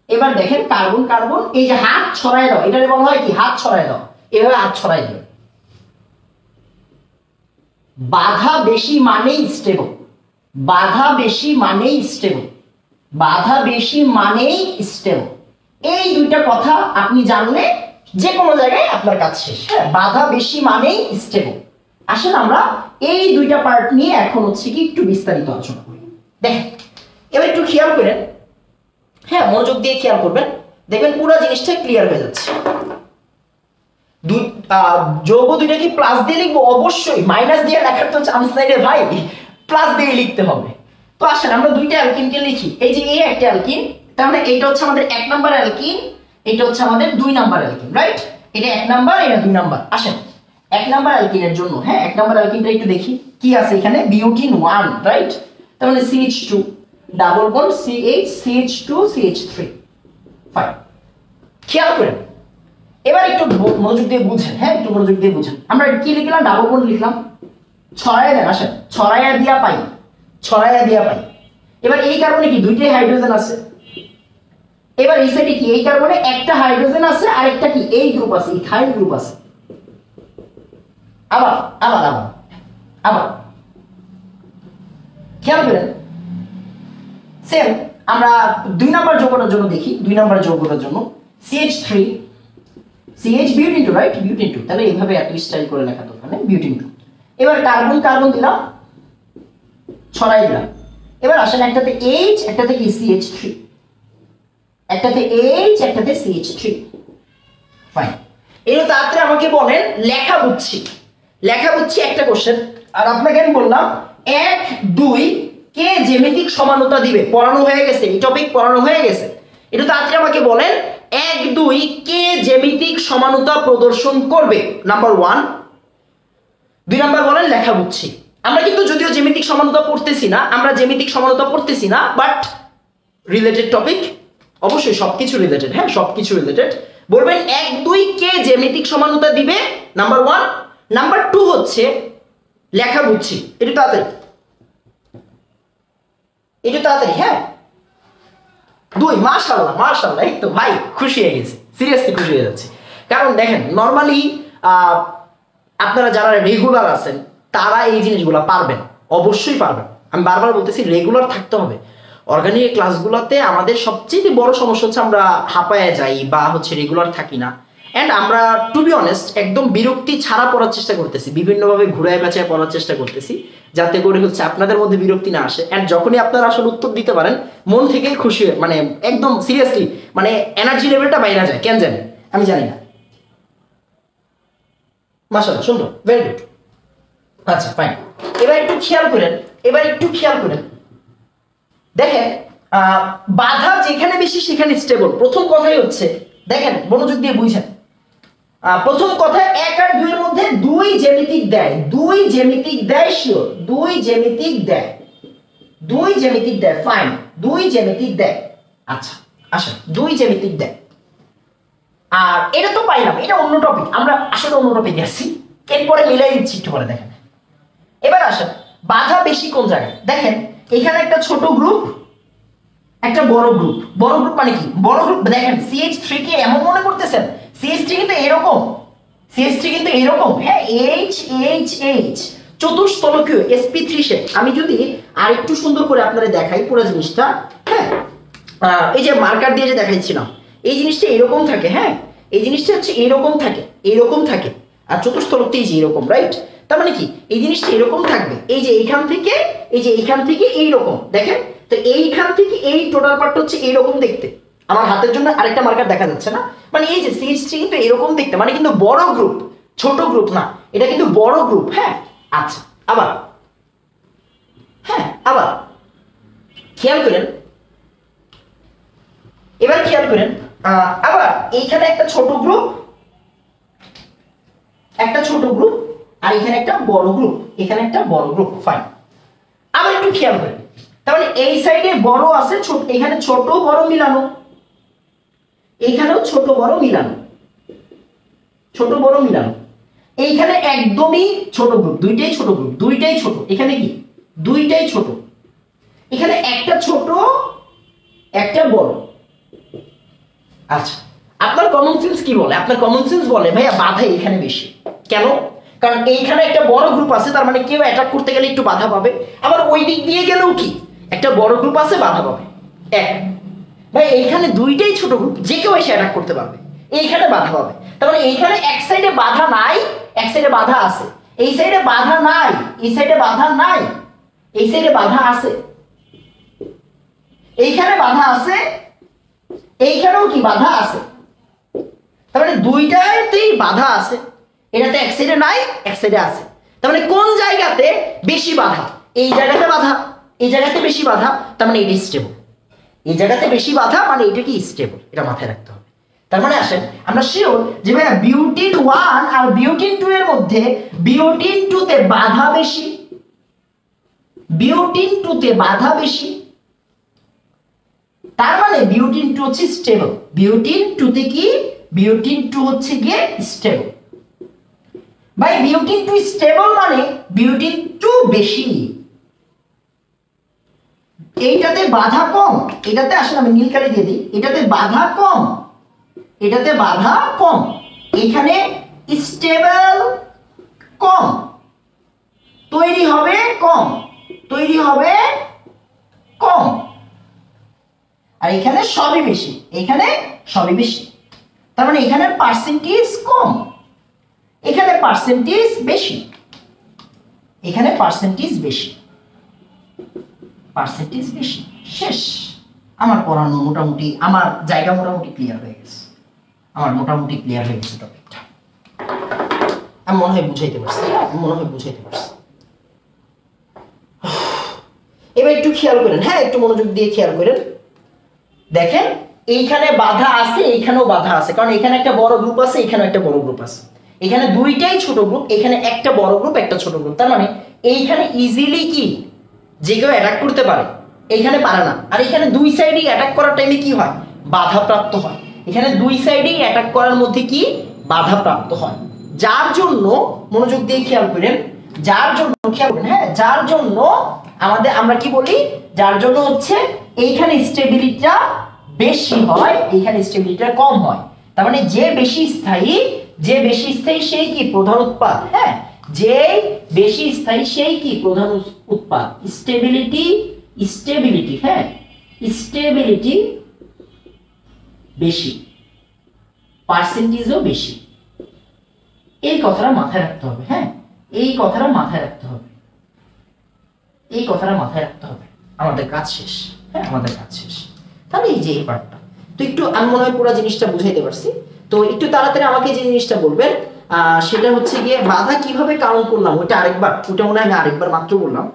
এবার দেখেন কার্বন, এই যে হাত ছড়ায় দাও, এটারে বলা হয় কি হাত ছড়ায় দাও। এভাবে হাত ছড়ায় দিবে। বাধা বেশি মানেই স্টেবল। এই 2টা কথা আপনি জানলে যে কোনো জায়গায় আপনার কাজ শেষ। হ্যাঁ, বাধা বেশি মানেই স্টেবল। আসেন আমরা এই 2টা পার্ট নিয়ে এখন হচ্ছে কি একটু বিস্তারিত আলোচনা করি। দেখেন এবার একটু খেয়াল করেন। হ্যাঁ, মনোযোগ দিয়ে খেয়াল করবেন, দেখবেন পুরো জিনিসটা ক্লিয়ার হয়ে যাচ্ছে। যৌগ 2টা কি প্লাস দিয়ে লিখবো? অবশ্যই, মাইনাস দিয়ে লেখার তো চান্স নাই রে ভাই, প্লাস দিয়ে লিখতে হবে। তো আসেন আমরা 2টা অ্যালকিনকে লিখি। এই যে এই একটা অ্যালকিন, তার মানে এইটা হচ্ছে আমাদের 1 নাম্বার অ্যালকিন, এটা হচ্ছে আমাদের 2 নাম্বার অ্যালকিন, রাইট? এটা 1 নাম্বার, এটা 2 নাম্বার। আসেন এক নাম্বার অ্যালকিনের জন্য, হ্যাঁ এক নাম্বার অ্যালকিনটা একটু দেখি কি আছে এখানে, বিউটিন 1 রাইট, তার মানে CH2 double bond CH CH2 CH3 fine. খেয়াল করেন এবার একটু মনোযোগ দিয়ে বুঝেন, হ্যাঁ একটু মনোযোগ দিয়ে বুঝেন। আমরা কি লিখলাম, ডাবল বন্ড লিখলাম, ছড়ায়া দেন, আসেন ছড়ায়া দিয়া পাই, ছড়ায়া দিয়া পাই। এবার এই কার্বনে কি দুইটাই হাইড্রোজেন আছে, এবার এই সাইডে কি এই কার্বনে একটা হাইড্রোজেন আছে আর একটা কি এই গ্রুপ আছে, ইথাইল গ্রুপ আছে। আবার আবার আবার আবার খেয়াল করেন সেম আমরা 2 নাম্বার যৌগটার জন্য দেখি, 2 নাম্বার যৌগটার জন্য CH3 CH butene 2 right, butene 2, তাহলে এইভাবে এত স্টাইল করে লেখা তো ওখানে বিউটিন 2। এবার কার্বন কার্বন দিলাম, ছড়াই দিলাম। এবার আসেন একটাতে H একটাতে কি CH3, একটাতে H একটাতে CH3 ফাইন। এর তাড়াতাড়ি আমাকে বলেন লেখা বুঝছি, লেখা বুঝছি একটা কোশ্চেন, আর আপনাকে আমি বললাম 1 2 কে জ্যামিতিক সমানতা দিবে, পড়ানো হয়ে গেছে, এই টপিক পড়ানো হয়ে গেছে। এটা তাড়াতাড়ি আমাকে বলেন 1 2 কে জ্যামিতিক সমানতা প্রদর্শন করবে, নাম্বার 1। 2 নাম্বার বলেন লেখা বুঝছি। আমরা কিন্তু যদিও জ্যামিতিক সমানতা পড়তেছি না, আমরা জ্যামিতিক সমানতা পড়তেছি না, বাট রিলেটেড টপিক, অবশ্যই সবকিছু রিলেটেড, হ্যাঁ সবকিছু রিলেটেড। বলবেন 1 2 কে জ্যামিতিক সমানতা দিবে, নাম্বার 1। নাম্বার 2 হচ্ছে লেখা বুঝছি, এটা তাড়াতাড়ি, এটা তাড়াতাড়ি, হ্যাঁ 2 মাশাআল্লাহ মাশাআল্লাহ, এই তো ভাই খুশি হয়ে গেছি, সিরিয়াসলি খুশি হয়ে যাচ্ছে। কারণ দেখেন নরমালি আপনারা যারা রেগুলার আছেন তারা এই জিনিসগুলো পারবেন, অবশ্যই পারবেন। আমি বারবার বলতেছি রেগুলার থাকতে হবে। অর্গানিক ক্লাসগুলোতে আমাদের সবচেয়ে বড় সমস্যা হচ্ছে আমরা হাঁপায়ে যাই বা হচ্ছে রেগুলার থাকি না। অ্যান্ড আমরা টু বি অনেস্ট একদম বিরক্তি ছাড়া পড়ার চেষ্টা করতেছি, বিভিন্নভাবে ঘুরায় পেঁচায় পড়ার চেষ্টা করতেছি যাতে করে হচ্ছে আপনাদের মধ্যে বিরক্তি না আসে। অ্যান্ড যখনই আপনারা আসলে উত্তর দিতে পারেন মন থেকে খুশি হয়ে, মানে একদম সিরিয়াসলি মানে এনার্জি লেভেলটা বাইরে যায়, কেন জানি আমি জানি না। মাশাআল্লাহ সুন্দর, ভেরি গুড। আচ্ছা ফাইন, এবার একটু খেয়াল করেন, এবার একটু খেয়াল করেন দেখেন বাধা যেখানে বেশি সেখানে স্টেবল। প্রথম কথাই হচ্ছে দেখেন মনোযোগ দিয়ে বুঝেন, প্রথম কথা 1 আর 2 এর মধ্যে 2 জ্যামিতিক দেয়, 2 জ্যামিতিক দেয় শিওর, 2 জ্যামিতিক দেয়, 2 জ্যামিতিক দেয় ফাইন, 2 জ্যামিতিক দেয়। আচ্ছা আসেন 2 জ্যামিতিক দেয়, আর এটা তো পাইলাম, এটা অন্য টপিক, আমরা আসলে অন্য টপিকে আসছি, এরপরে মিলাই দিচ্ছি একটু পরে দেখেন। এবার আসেন বাধা বেশি কোন জায়গায়, দেখেন এখানে একটা ছোট গ্রুপ একটা বড় গ্রুপ, বড় গ্রুপ মানে কি বড় গ্রুপ, দেখেন CH3 কে এমন মনে করতেছেন, CH3 কিন্তু এরকম, CH3 কিন্তু এরকম, হ্যাঁ H H H চতুস্তলকীয় sp3 shape. আমি যদি আরেকটু সুন্দর করে আপনাদের দেখাই পুরো জিনিসটা, হ্যাঁ এই যে মার্কার দিয়ে যে দেখাইছিলাম এই জিনিসটা এরকম থাকে, হ্যাঁ এই জিনিসটা হচ্ছে এরকম থাকে, এরকম থাকে, আর চতুস্তলকটি এই যে এরকম, রাইট? তার মানে কি এই জিনিসটা এরকম থাকবে, এই যে এইখান থেকে এই যে এইখান থেকে এইরকম, দেখেন তো এইখান থেকে এই টোটাল পার্টটা হচ্ছে এইরকম দেখতে। আমার হাতের জন্য আরেকটা মার্কার দেখা যাচ্ছে না, মানে এই যে CH3 কিন্তু এরকম দেখতে, মানে কিন্তু বড় গ্রুপ, ছোট গ্রুপ না, এটা কিন্তু বড় গ্রুপ, হ্যাঁ। আচ্ছা আবার, হ্যাঁ আবার খেয়াল করেন, এবার খেয়াল করেন আবার এইখানে একটা ছোট গ্রুপ, একটা ছোট গ্রুপ, আর এখানে একটা বড় গ্রুপ, এখানে একটা বড় গ্রুপ, ফাইন। আবার একটু খেয়াল করেন, তার মানে এই সাইডে বড় আছে, ছোট, এখানে ছোট বড় মিলানো, এইখানেও ছোট বড় মিলানো, ছোট বড় মিলানো, এইখানে একদমই ছোট গ্রুপ, দুইটাই ছোট গ্রুপ, দুইটাই ছোট, এখানে কি দুইটাই ছোট, এখানে একটা ছোট একটা বড়। আচ্ছা আপনার কমন সেন্স কি বলে? আপনার কমন সেন্স বলে ভাইয়া বাধা এখানে বেশি, কেন? কারণ এইখানে একটা বড় গ্রুপ আছে, তার মানে কেউ অ্যাটাক করতে গেলে একটু বাধা পাবে, আবার ওই দিক দিয়ে গেলেও কি একটা বড় গ্রুপ আছে, বাধা পাবে। এক ভাই এইখানে দুইটাই ছোট গ্রুপ, যে কেউ এসে অ্যাটাক করতে পারবে, এইখানে বাধা পাবে। তার মানে এইখানে এক সাইডে বাধা নাই, এক সাইডে বাধা আছে, এই সাইডে বাধা নাই, এই সাইডে বাধা নাই, এই সাইডে বাধা আছে, এইখানে বাধা আছে, এইখানেও কি বাধা আছে। তার মানে দুইটাতেই বাধা আছে, এটাতে এক সাইডে নাই এক সাইডে আছে। তার মানে কোন জায়গাতে বেশি বাধা? এই জায়গাতে বাধা, এই জায়গাতে বেশি বাধা, তার মানে এটা স্টেবল। এই জায়গাতে বেশি বাধা মানে এটা কি স্টেবল, এটা মাথায় রাখতে হবে। তার মানে আসেন আমরা শিওর যে ভাইয়া বিউটিন 1 আর বিউটিন 2 এর মধ্যে বিউটিন 2 তে বাধা বেশি, বিউটিন 2 তে বাধা বেশি, তার মানে বিউটিন 2 হচ্ছে স্টেবল। বিউটিন 2 তে কি, বিউটিন 2 হচ্ছে গিয়ে স্টেবল। ভাই বিউটিন 2 স্টেবল মানে বিউটিন 2 বেশি, এইটাতে বাধা কম, এটাতে আসলে আমি নীল কালি দিয়ে দিই, এটাতে বাধা কম, এটাতে বাধা কম, এখানে স্টেবল কম, তৈরি হবে কম, তৈরি হবে কম, আর এখানে সবই বেশি, এখানে সবই বেশি। তার মানে এখানে পার্সেন্টেজ কম, এখানে পার্সেন্টেজ বেশি, এখানে পার্সেন্টেজ বেশি, পার্সেন্টেজ বেশি। শেষ, আমার পড়ানো মোটামুটি, আমার জায়গা মোটামুটি ক্লিয়ার হয়ে গেছে, আমার মোটামুটি ক্লিয়ার হয়ে গেছে টপিকটা। আমি মনে হয় বুঝাইতে পারছি, মনে হয় বুঝাইতে পারছি। এবার একটু খেয়াল করেন, হ্যাঁ একটু মনোযোগ দিয়ে খেয়াল করেন, দেখেন এইখানে বাধা আছে, এইখানেও বাধা আছে, কারণ এখানে একটা বড় গ্রুপ আছে, এখানে একটা বড় গ্রুপ আছে, এখানে দুইটাই ছোট গ্রুপ, এখানে একটা বড় গ্রুপ একটা ছোট গ্রুপ। তার মানে এইখানে ইজিলি কি যে কেউ অ্যাটাক করতে পারে, এখানে পারে না। আর এখানে দুই সাইডেই অ্যাটাক করার টাইমে কি হয়, বাধাপ্রাপ্ত হয়। এখানে দুই সাইডেই অ্যাটাক করার মধ্যে কি বাধাপ্রাপ্ত হয়, যার জন্য মনোযোগ দিয়ে খেয়াল করেন, যার জন্য খেয়াল করেন, হ্যাঁ যার জন্য আমাদের আমরা কি বলি, যার জন্য হচ্ছে এইখানে স্টেবিলিটিটা বেশি হয়, এইখানে স্টেবিলিটিটা কম হয়। তার মানে যে বেশি স্থায়ী, যে বেশি স্থায়ী সেই কি প্রধান উৎপাদ, হ্যাঁ যে বেশি স্থায়ী সেই কি প্রধান উৎপাদ। স্টেবিলিটি, স্টেবিলিটি, হ্যাঁ স্টেবিলিটি বেশি, পার্সেন্টেজও বেশি। এই কথাটা মাথায় রাখতে হবে, হ্যাঁ এই কথাটা মাথায় রাখতে হবে, এই কথাটা মাথায় রাখতে হবে। আমাদের কাজ শেষ, হ্যাঁ আমাদের কাজ শেষ। তাহলে এই যে এই পার্টটা তো একটু আমি মনে হয় পুরো জিনিসটা বুঝাইতে পারছি। তো একটু তাড়াতাড়ি আমাকে যে জিনিসটা বলবেন সেটা হচ্ছে গিয়ে বাধা কিভাবে কাউন্ট করলাম, ওটা আরেকবার, ওটা মনে হয় আমি আরেকবার মাত্র বললাম।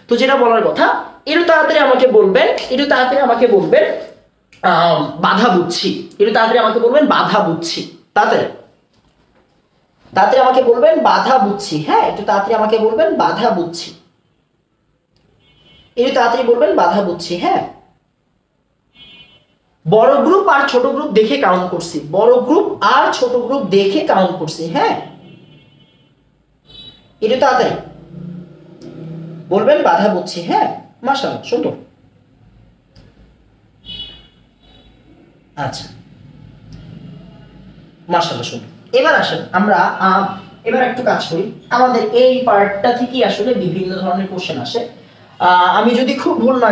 তো যেটা বলার কথা, একটু তাড়াতাড়ি আমাকে বলবেন, একটু তাড়াতাড়ি আমাকে বলবেন বাধা বুঝছি, একটু তাড়াতাড়ি আমাকে বলবেন বাধা বুঝছি, তাড়াতাড়ি তাড়াতাড়ি আমাকে বলবেন বাধা বুঝছি, হ্যাঁ একটু তাড়াতাড়ি আমাকে বলবেন বাধা বুঝছি, একটু তাড়াতাড়ি বলবেন বাধা বুঝছি। হ্যাঁ বড় গ্রুপ আর ছোট গ্রুপ দেখে কাউন্ট করছি, বড় গ্রুপ আর ছোট গ্রুপ দেখে কাউন্ট করছি, হ্যাঁ এটা তাড়াতাড়ি বলবেন বাধা বুঝছি। হ্যাঁ মাশাআল্লাহ সুন্দর। আচ্ছা মাশাআল্লাহ সুন্দর। এবার আসেন আমরা এবার একটু কাজ করি, আমাদের এই পার্টটা থেকে আসলে বিভিন্ন ধরনের কোশ্চেন আসে। আমি যদি খুব ভুল না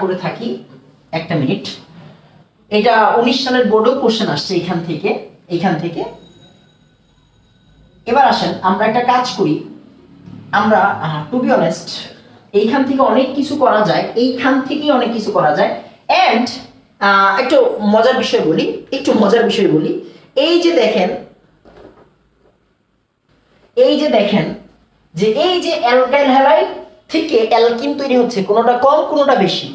করে থাকি, একটা মিনিট, এটা 19 সালের বোর্ডেও কোশ্চেন আসছে এইখান থেকে। এবার আসেন আমরা একটা কাজ করি, আমরা টু বি অনেস্ট এইখান থেকে অনেক কিছু করা যায়, এইখান থেকেই অনেক কিছু করা যায়। এন্ড একটু মজার বিষয় বলি, এই যে দেখেন যে এই যে অ্যালকাইল হ্যালাইড থেকে অ্যালকিন তৈরি হচ্ছে, কোনোটা কম কোনোটা বেশি,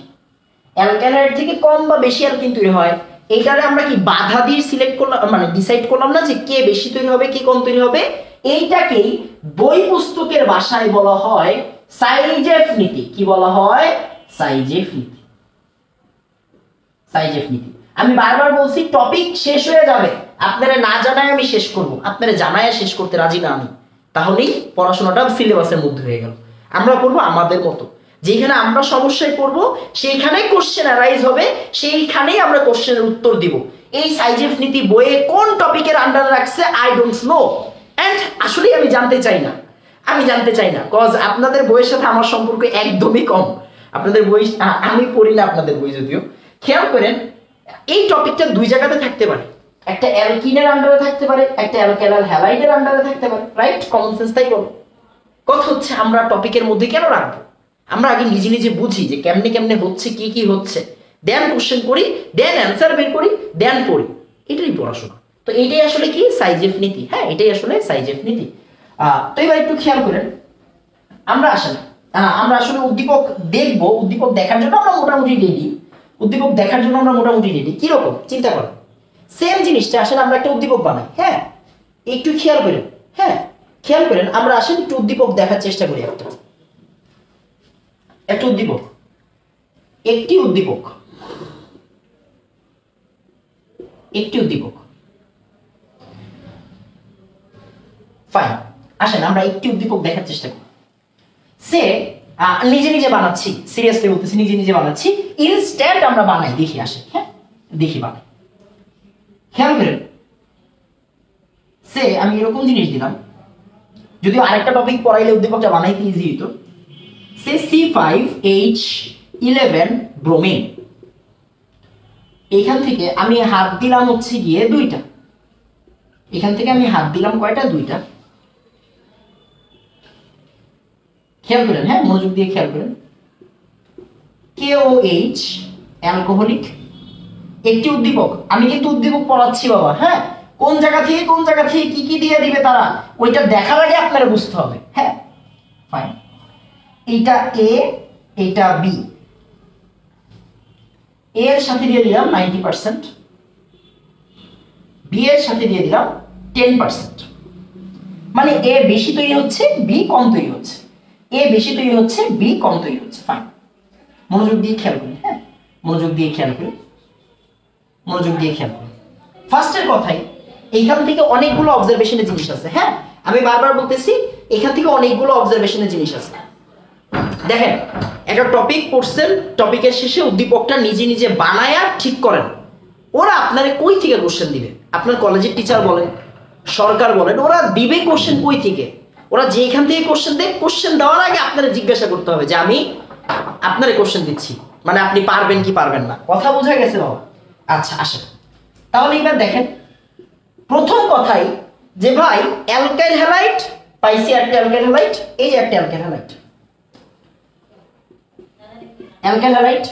অ্যালকাইল হ্যালাইড থেকে কম বা বেশি অ্যালকিন তৈরি হয়। এইটারে আমরা কি বাধা দিয়ে সিলেক্ট করলাম, মানে ডিসাইড করলাম না যে কে বেশি তৈরি হবে কে কম তৈরি হবে। এইটাকেই বই পুস্তকের ভাষায় বলা হয় সাইজেফ নীতি। কি বলা হয়? সাইজেফ নীতি। আমি বারবার বলছি টপিক শেষ হয়ে যাবে, আপনারা না জানায় আমি শেষ করব, আপনারা জানায় শেষ করতে রাজি না আমি, তাহলেই পড়াশোনাটা সিলেবাসের মধ্যে হয়ে গেল। আমরা পড়বো আমাদের মতো, যেখানে আমরা সমস্যায় পড়বো সেইখানে কোশ্চেন অ্যারাইজ হবে, সেইখানেই আমরা কোশ্চেনের উত্তর দিব। এই সাইজেফ নীতি বইয়ে কোন টপিকের আন্ডারে রাখছে আই ডোন্ট নো, এন্ড আসলে আমি জানতে চাই না, কজ আপনাদের বইয়ের সাথে আমার সম্পর্ক একদমই কম। আপনাদের বই আমি পড়ি না, আপনাদের বই যদিও। খেয়াল করেন এই টপিকটা দুই জায়গাতে থাকতে পারে, একটা অ্যালকিনের আন্ডারে থাকতে পারে, একটা অ্যালকাইল হ্যালাইডের আন্ডারে থাকতে পারে, রাইট? কমন সেন্স তাই বলো। কথা হচ্ছে আমরা টপিকের মধ্যে কেন রাখবো, আমরা আগে নিজে বুঝি যে কেমনে হচ্ছে, কি হচ্ছে, দেন কোশ্চেন করি, দেন অ্যান্সার বের করি, দেন পড়ি, এটাই পড়াশোনা। তো এটাই আসলে কি সাইজেফ নীতি, হ্যাঁ এটাই আসলে সাইজেফ নীতি। তো এবার একটু খেয়াল করেন, আমরা আসলে উদ্দীপক দেখবো, উদ্দীপক দেখার জন্য আমরা মোটামুটি রেডি। উদ্দীপক দেখার জন্য আমরা মোটামুটি রেডি। কিরকম চিন্তা করেন, সেম জিনিসটা আসেন আমরা একটা উদ্দীপক বানাই। হ্যাঁ, একটু খেয়াল করেন। হ্যাঁ, খেয়াল করেন, আমরা আসেন একটু উদ্দীপক দেখার চেষ্টা করি। একটা উদ্দীপক, একটি উদ্দীপক, একটি উদ্দীপক। ফাইন, আসেন আমরা একটি উদ্দীপক দেখার চেষ্টা করি। সে নিজে নিজে বানাচ্ছি, সিরিয়াসলি বলতেছি, নিজে নিজে বানাচ্ছি। ইনস্ট্যান্ট আমরা বানাই, দেখি আসে। হ্যাঁ, দেখি বানাই। খেয়াল করেন, সে আমি এরকম জিনিস দিলাম, যদিও আরেকটা টপিক পড়াইলে উদ্দীপকটা বানাইতে ইজি হতো। সে C5H11 ব্রোমিন। এখান থেকে আমি হাত দিলাম হচ্ছে গিয়ে দুইটা, এখান থেকে আমি হাত দিলাম কয়টা, দুইটা। খেয়াল করেন, হ্যাঁ মনোযোগ দিয়ে খেয়াল করেন। KOH অ্যালকোহলিক, একটি উদ্দীপক। আমি কিন্তু উদ্দীপক পড়াচ্ছি বাবা। হ্যাঁ, কোন জায়গা থেকে কোন জায়গা থেকে কি কি দিয়ে দিবে তারা, ওইটা দেখার আগে আপনারা বুঝতে হবে। হ্যাঁ, ফাইন। এইটা A, এইটা B। A এর সাথে দিয়ে দিলাম 90%, B এর সাথে দিয়ে দিলাম 10%। মানে A বেশি তৈরি হচ্ছে, B কম তৈরি হচ্ছে। A বেশি তৈরি হচ্ছে, B কম তৈরি হচ্ছে। ফাইন, মনোযোগ দিয়ে খেয়াল করি। হ্যাঁ, মনোযোগ দিয়ে খেয়াল করি, মনোযোগ দিয়ে খেয়াল করি। ফার্স্টের কথাই, এইখান থেকে অনেকগুলো অবজারভেশনের জিনিস আছে। হ্যাঁ, আমি বারবার বলতেছি, এখান থেকে অনেকগুলো অবজারভেশনের জিনিস আছে। দেখেন, একটা টপিক পড়ছেন, টপিকের শেষে উদ্দীপকটা নিজে নিজে বানায়া ঠিক করেন। ওরা আপনারে কই থেকে কোশ্চেন দিবে? আপনার কলেজের টিচার বলেন, সরকার বলেন, ওরা দিবে কোশ্চেন কই থেকে? ওরা যেখান থেকে কোশ্চেন দেয়, কোশ্চেন দেওয়ার আগে আপনারা জিজ্ঞাসা করতে হবে যে আমি আপনারে কোশ্চেন দিচ্ছি, মানে আপনি পারবেন কি পারবেন না। কথা বোঝা গেছে বাবা? আচ্ছা, আসেন তাহলে এবার দেখেন, প্রথম কথাই যে ভাই অ্যালকাইল হ্যালাইড পাইছি, একটা অ্যালকাইল হ্যালাইড, এই যে একটা অ্যালকাইল হ্যালাইড, অ্যালকাইল হ্যালাইড।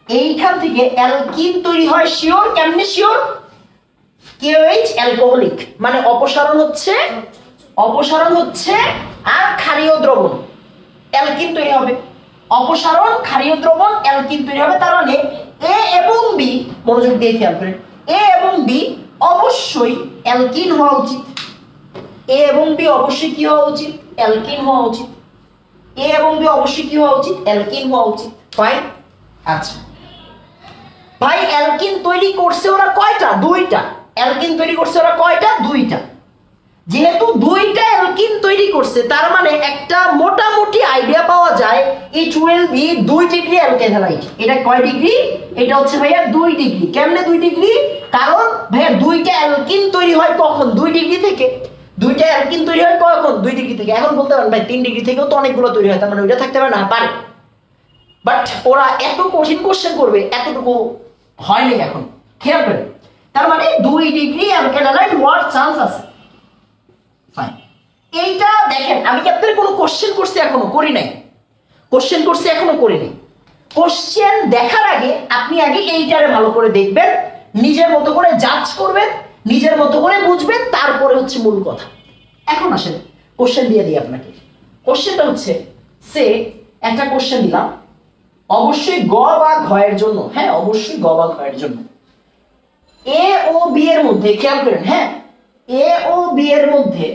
এইখান থেকে অ্যালকিন তৈরি হয়, শিওর। কেমনে শিওর? KOH অ্যালকোহলিক, মানে অপসারণ হচ্ছে, অপসারণ হচ্ছে আর ক্ষারীয় দ্রবণ, অ্যালকিন তৈরি হবে। অপসারণ, ক্ষারীয় দ্রবণ, অ্যালকিন তৈরি হবে। তার মানে A এবং B, মনোযোগ দিয়ে খেয়াল করেন, A এবং B অবশ্যই অ্যালকিন হওয়া উচিত। A এবং B অবশ্যই কি হওয়া উচিত? অ্যালকিন হওয়া উচিত। A এবং B অবশ্যই কি হওয়া উচিত? অ্যালকিন হওয়া উচিত। ফাইন। আচ্ছা ভাই, অ্যালকিন তৈরি করছে ওরা কয়টা? দুইটা। অ্যালকিন তৈরি করছে ওরা কয়টা? দুইটা। যেহেতু দুইটা অ্যালকিন তৈরি করছে, তার মানে একটা মোটামুটি আইডিয়া পাওয়া যায় এই 12B 2 ডিগ্রি অ্যালকাইল হ্যালাইড। এটা কয় ডিগ্রি? এটা হচ্ছে ভাইয়া 2 ডিগ্রি। কেমনে 2 ডিগ্রি? কারণ ভাইয়া দুইটা অ্যালকিন তৈরি হয় কখন? 2 ডিগ্রি থেকে। দুইটা অ্যালকিন তৈরি হয় কখন? 2 ডিগ্রি থেকে। এখন বলতে পারেন ভাই 3 ডিগ্রি থেকেও তো অনেকগুলো তৈরি হয়, তার মানে ওইটা থাকতে পারে না? পারে, বাট ওরা এত কঠিন কোশ্চেন করবে এতটুকু হয়নি এখন। খেয়াল করেন, তার মানে 2 ডিগ্রি অ্যালকাইল হ্যালাইড হওয়ার চান্স আছে। ফাইন, এইটা দেখেন, আমি কি আপনাদের কোনো কোশ্চেন করছি? এখনো করি নাই। কোশ্চেন করছি? এখনো করি নাই। কোশ্চেন দেখার আগে আপনি আগে এইটারে ভালো করে দেখবেন, নিজের মতো করে জাজ করবেন, নিজের মতো করে বুঝবেন, তারপরে হচ্ছে মূল কথা। এখন আসেন কোশ্চেন দিয়ে দিই আপনাকে। কোশ্চেনটা হচ্ছে, সে একটা কোশ্চেন দিলাম, অবশ্যই গ বা ঘ এর জন্য। হ্যাঁ, অবশ্যই গ বা ঘ এর জন্য। A ও B এর মধ্যে, খেয়াল করেন, হ্যাঁ A ও B এর মধ্যে,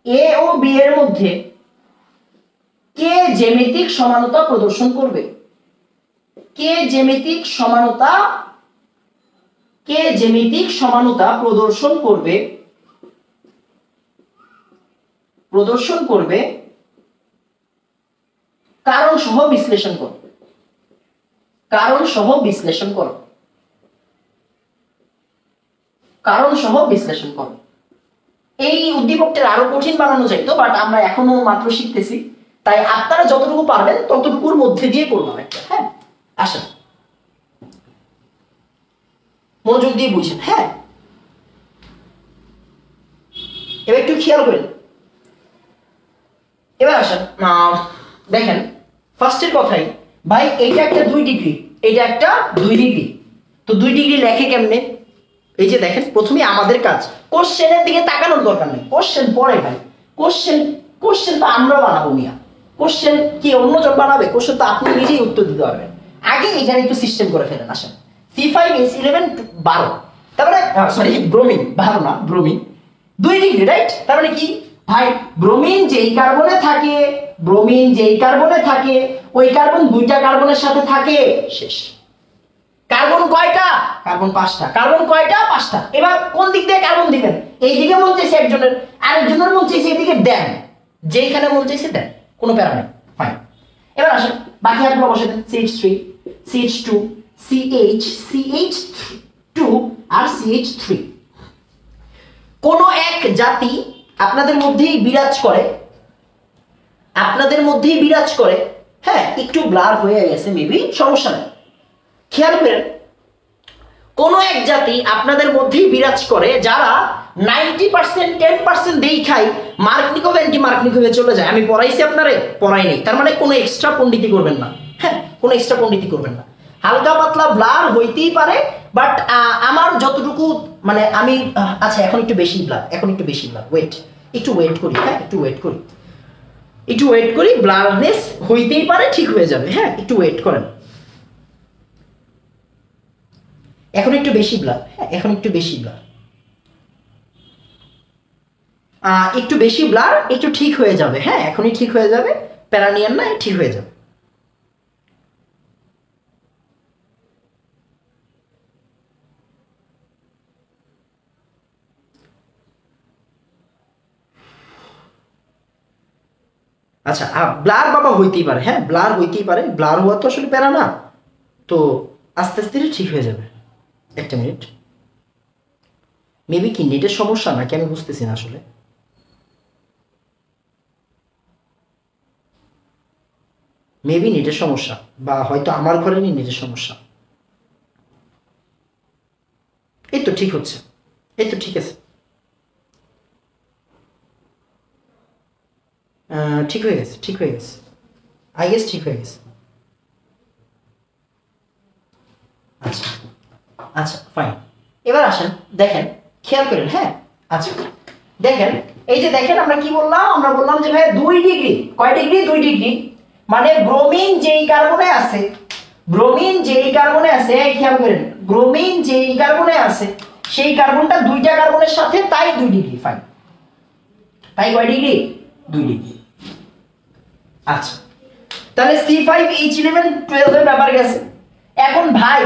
A ও B এর মধ্যে কে জ্যামিতিক সমানতা প্রদর্শন করবে? কে জ্যামিতিক সমানতা, কে জ্যামিতিক সমানতা প্রদর্শন করবে, প্রদর্শন করবে কারণ সহ বিশ্লেষণ করো। কারণ সহ বিশ্লেষণ করো। কারণ সহ বিশ্লেষণ করো। এই উদ্দীপকটা আরো কঠিন বানানো যাইতো, বাট আমরা এখনো মাত্র শিখতেছি, তাই আপনারা যতটুকু পারবেন ততটুকুর মধ্যে দিয়ে করলাম একটা। হ্যাঁ, আসেন মনোযোগ দিয়ে বুঝেন। হ্যাঁ, এবার একটু খেয়াল করেন। এবার আসেন, দেখেন ফার্স্টের কথাই, ভাই এইটা একটা 2 ডিগ্রি, এইটা একটা 2 ডিগ্রি। তো 2 ডিগ্রি লেখে কেমনে? এই যে দেখেন, প্রথমে আমাদের কাজ, কোশ্চেনের দিকে তাকানোর দরকার নেই, কোশ্চেন পরে ভাই। কোশ্চেন তো আমরা বানাবো মিয়া। কোশ্চেন কি অন্যজন বানাবে? কোশ্চেন তো আপনি নিজেই উত্তর দিতে পারবেন। আগে এখানে একটু সিস্টেম করে ফেলেন। আসেন C5H11 12, তারপরে সরি ব্রোমিন 12 না, ব্রোমিন 2 ডিগ্রি, রাইট? তার মানে কি ভাই, ব্রোমিন যেই কার্বনে থাকে, ব্রোমিন যেই কার্বনে থাকে ওই কার্বন দুইটা কার্বনের সাথে থাকে, শেষ। কার্বন কয়টা? কার্বন 5টা। কার্বন কয়টা? 5টা। এবার কোন দিক দিয়ে কার্বন দিবেন? এই দিকে মন চাইছে একজনের, আরেকজনের মন চাইছে এদিকে, দেন যেখানে মন চাইছে দেন, কোনো প্যারা নেই, ফাইন। এবার আসেন বাকি হাতগুলো বসে দেন। CH3, CH2, CH, CH2 আর CH3। কোন এক জাতি আপনাদের মধ্যেই বিরাজ করে, আপনাদের মধ্যেই বিরাজ করে, হ্যাঁ একটু ব্লার হয়ে গেছে মেবি, সমস্যা নেই, খেয়াল করেন। কোন এক জাতি আপনাদের মধ্যেই বিরাজ করে যারা 90% 10% দেই খাই, মার্ক নিকো অ্যান্টি মার্ক নিকো হয়ে চলে যায়। আমি পড়াইছি আপনারে, পড়াই নেই, তার মানে কোনো এক্সট্রা পণ্ডিতি করবেন না, হ্যাঁ কোনো এক্সট্রা পণ্ডিতি করবেন না। হালকা পাতলা ব্লার হইতেই পারে, বাট আমার যতটুকু মানে আমি আচ্ছা এখন একটু বেশি ব্লার, এখন একটু বেশি ব্লার, ওয়েট, একটু ওয়েট করি, হ্যাঁ একটু ওয়েট করি, একটু ওয়েট করি, ব্লারনেস হইতেই পারে, ঠিক হয়ে যাবে, হ্যাঁ একটু ওয়েট করেন। এখন একটু বেশি ব্লার, হ্যাঁ এখন একটু বেশি ব্লার, একটু বেশি ব্লার, একটু ঠিক হয়ে যাবে, হ্যাঁ এখনই ঠিক হয়ে যাবে, প্যারানিয়ান না, ঠিক হয়ে যাবে। আচ্ছা ব্লার বাবা হইতেই পারে, হ্যাঁ ব্লার হইতেই পারে, ব্লার হওয়া তো আসলে প্যারা না, তো আস্তে আস্তে ঠিক হয়ে যাবে। একটা মিনিট, মেবি কি নেটের সমস্যা নাকি আমি বুঝতেছি না আসলে। মেবি নেটের সমস্যা, বা হয়তো আমার ঘরেরই নেটের সমস্যা। এই তো ঠিক হচ্ছে, এই তো ঠিক আছে, ঠিক হয়ে গেছে, ঠিক হয়ে গেছে, আই গেস ঠিক হয়ে গেছে। আচ্ছা আচ্ছা ফাইন। এবার আসেন দেখেন, খেয়াল করেন, হ্যাঁ আচ্ছা দেখেন, এই যে দেখেন আমরা কি বললাম, আমরা বললাম যে ভাই 2 ডিগ্রি, কয় ডিগ্রি? 2 ডিগ্রি, মানে ব্রোমিন যেই কার্বনে আছে, ব্রোমিন যেই কার্বনে আছে, এই খেয়াল করেন, ব্রোমিন যেই কার্বনে আছে সেই কার্বনটা দুইটা কার্বনের সাথে, তাই 2 ডিগ্রি, ফাইন। তাই কয় ডিগ্রি? 2 ডিগ্রি। আচ্ছা তাহলে C5H11 12 এর ব্যাপার গেছে। এখন ভাই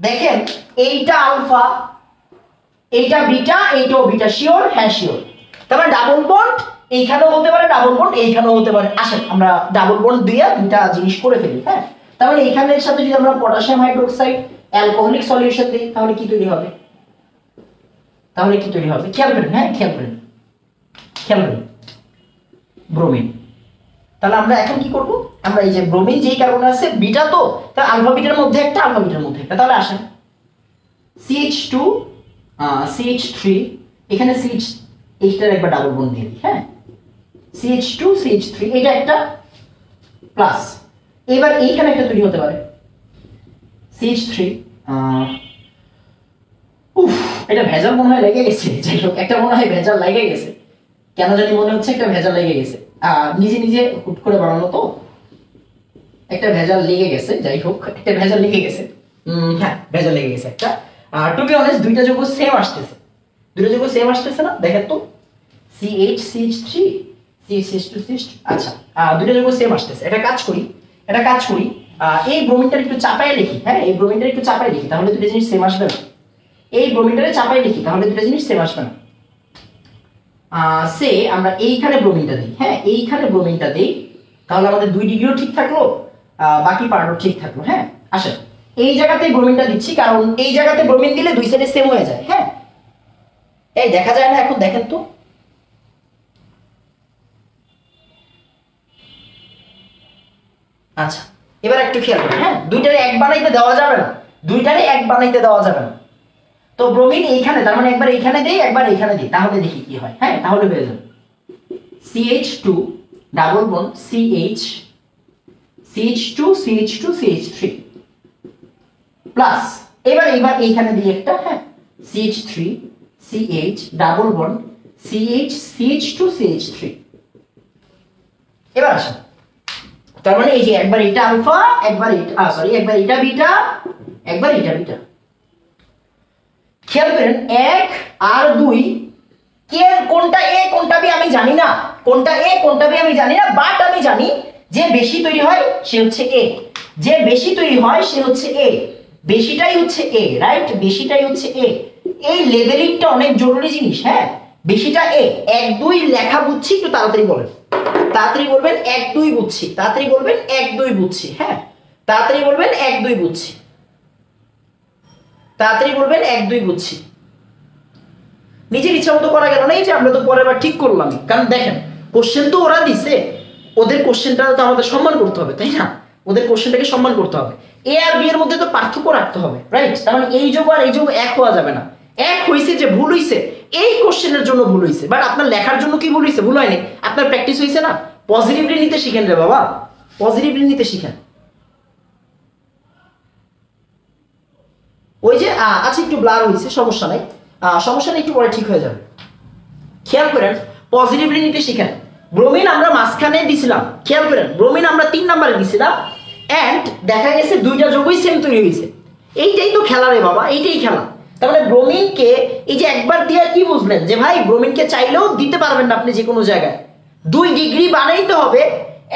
দেখেন, এইটা আলফা, এইটা বিটা, এইটাও বিটা, শিওর? হ্যাঁ শিওর। তারপরে ডাবল বন্ড এইখানেও হতে পারে, ডাবল বন্ড এইখানেও হতে পারে। আসেন আমরা ডাবল বন্ড দিয়ে দুইটা জিনিস করে ফেলি, হ্যাঁ। তাহলে এইখানের সাথে যদি আমরা পটাশিয়াম হাইড্রোক্সাইড অ্যালকোহলিক সলিউশন দিই, তাহলে কি তৈরি হবে? তাহলে কি তৈরি হবে? খেয়াল করেন, হ্যাঁ খেয়াল করেন, খেয়াল করেন, ব্রোমিন। তাহলে আমরা এখন কি করব? আমরা এই যে ব্রোমিন যেই কার্বন আছে বিটা, তো তাহলে আলফা বিটার মধ্যে একটা, আলফা বিটার মধ্যে একটা, তাহলে আসেন CH2 CH3, এখানে CH, এইটার একবার ডাবল বন্ড দিয়ে দিই, হ্যাঁ CH2 CH3, এটা একটা প্লাস। এবার এইখানে একটা তৈরি হতে পারে CH3, উফ এটা ভেজাল মনে হয় লেগে গেছে, যাই হোক একটা মনে হয় ভেজাল লেগে গেছে, কেন জানি মনে হচ্ছে একটা ভেজাল লেগে গেছে, নিজে নিজে হুট করে বানানো তো, একটা ভেজাল লেগে গেছে, যাই হোক একটা ভেজাল লেগে গেছে, হ্যাঁ ভেজাল লেগে গেছে একটা। টু বি অনেস্ট দুইটা যোগ সেম আসতেছে, দুইটা যোগ সেম আসতেছে না, দেখেন তো CH CH3 CH2 CH2, আচ্ছা দুইটা যোগ সেম আসতেছে। এটা কাজ করি, এটা কাজ করি, এই ব্রোমিনটা একটু চাপায় লিখি, হ্যাঁ এই ব্রোমিনটা একটু চাপায় লিখি, তাহলে দুটো জিনিস সেম আসবে না। এই ব্রোমিনটারে চাপায় লিখি, তাহলে দুটো জিনিস সেম আসবে না। সে আমরা এইখানে ব্রোমিনটা দিই, হ্যাঁ এইখানে ব্রোমিনটা দিই, তাহলে আমাদের 2 ডিগ্রিও ঠিক থাকলো, বাকি পার্টও ঠিক থাকলো, হ্যাঁ। আসেন এই জায়গাতে ব্রোমিনটা দিচ্ছি, কারণ এই জায়গাতে ব্রোমিন দিলে দুই সাইডে সেম হয়ে যায়, হ্যাঁ এই দেখা যায় না, এখন দেখেন তো, আচ্ছা এবার একটু খেয়াল করুন, হ্যাঁ দুইটারে এক বানাইতে দেওয়া যাবে না, দুইটারে এক বানাইতে দেওয়া যাবে না। তো ব্রোমিন এইখানে, তার মানে একবার এইখানে দেই, একবার এইখানে দিই, তাহলে দেখি কি হয়, হ্যাঁ তাহলে হয়ে যাবে CH2 double bond CH, CH2 CH2 CH3 plus, এবার এইখানে দিই একটা, হ্যাঁ CH3 CH double bond CH CH2 CH3। এবার আসেন তার মানে এই যে একবার এটা আলফা, একবার এটা সরি একবার এটা বিটা, একবার এটা বিটা। খেয়াল করেন 1 আর 2 কে কোনটা এ কোনটা বি আমি জানি না, কোনটা এ কোনটা বি আমি জানি না, বাট আমি জানি যে বেশি তৈরি হয় সে হচ্ছে এ, যে বেশি তৈরি হয় সে হচ্ছে এ, বেশিটাই হচ্ছে এ, রাইট? বেশিটাই হচ্ছে এ। এই লেভেলিংটা অনেক জরুরি জিনিস। হ্যাঁ, বেশিটা এ। 1 2 লেখা বুঝছি, একটু তাড়াতাড়ি বলেন, তাড়াতাড়ি বলবেন 1 2 বুঝছি, তাড়াতাড়ি বলবেন 1 2 বুঝছি। হ্যাঁ, তাড়াতাড়ি বলবেন 1 2 বুঝছি, তাড়াতাড়ি বলবেন 1 2 বুঝছি। নিজের ইচ্ছা মতো করা গেল না, এই যে আমরা তো পরের বার ঠিক করলাম। কারণ দেখেন কোশ্চেন তো ওরা দিছে, ওদের কোশ্চেনটা তো আমাদের সম্মান করতে হবে, তাই না? ওদের কোশ্চেনটাকে সম্মান করতে হবে। এ আর বি এর মধ্যে তো পার্থক্য রাখতে হবে, রাইট? তার মানে এই যোগ আর এই যোগ এক হওয়া যাবে না। এক হইছে যে ভুল হইছে এই কোশ্চেনের জন্য ভুল হইছে, বাট আপনার লেখার জন্য কি ভুল হইছে? ভুল হয়নি, আপনার প্র্যাকটিস হইছে না। পজিটিভলি নিতে শিখেন রে বাবা, পজিটিভলি নিতে শিখেন। ওই যে আচ্ছা একটু ব্লার হইছে, সমস্যা নাই, সমস্যা নেই, একটু পরে ঠিক হয়ে যাবে। খেয়াল করেন পজিটিভলি নিতে শিখেন। ব্রোমিন আমরা মাঝখানে দিছিলাম, খেয়াল করেন ব্রোমিন আমরা 3 নম্বরে দিছিলাম, এন্ড দেখা গেছে দুইটা যোগই সেম তৈরি হয়েছে। এইটাই তো খেলা রে বাবা, এইটাই খেলা। তার মানে ব্রোমিনকে এই যে একবার দিয়ে কি বুঝলেন যে ভাই ব্রোমিনকে চাইলেও দিতে পারবেন না আপনি যে কোনো জায়গায়, 2 ডিগ্রি বানাইতে হবে,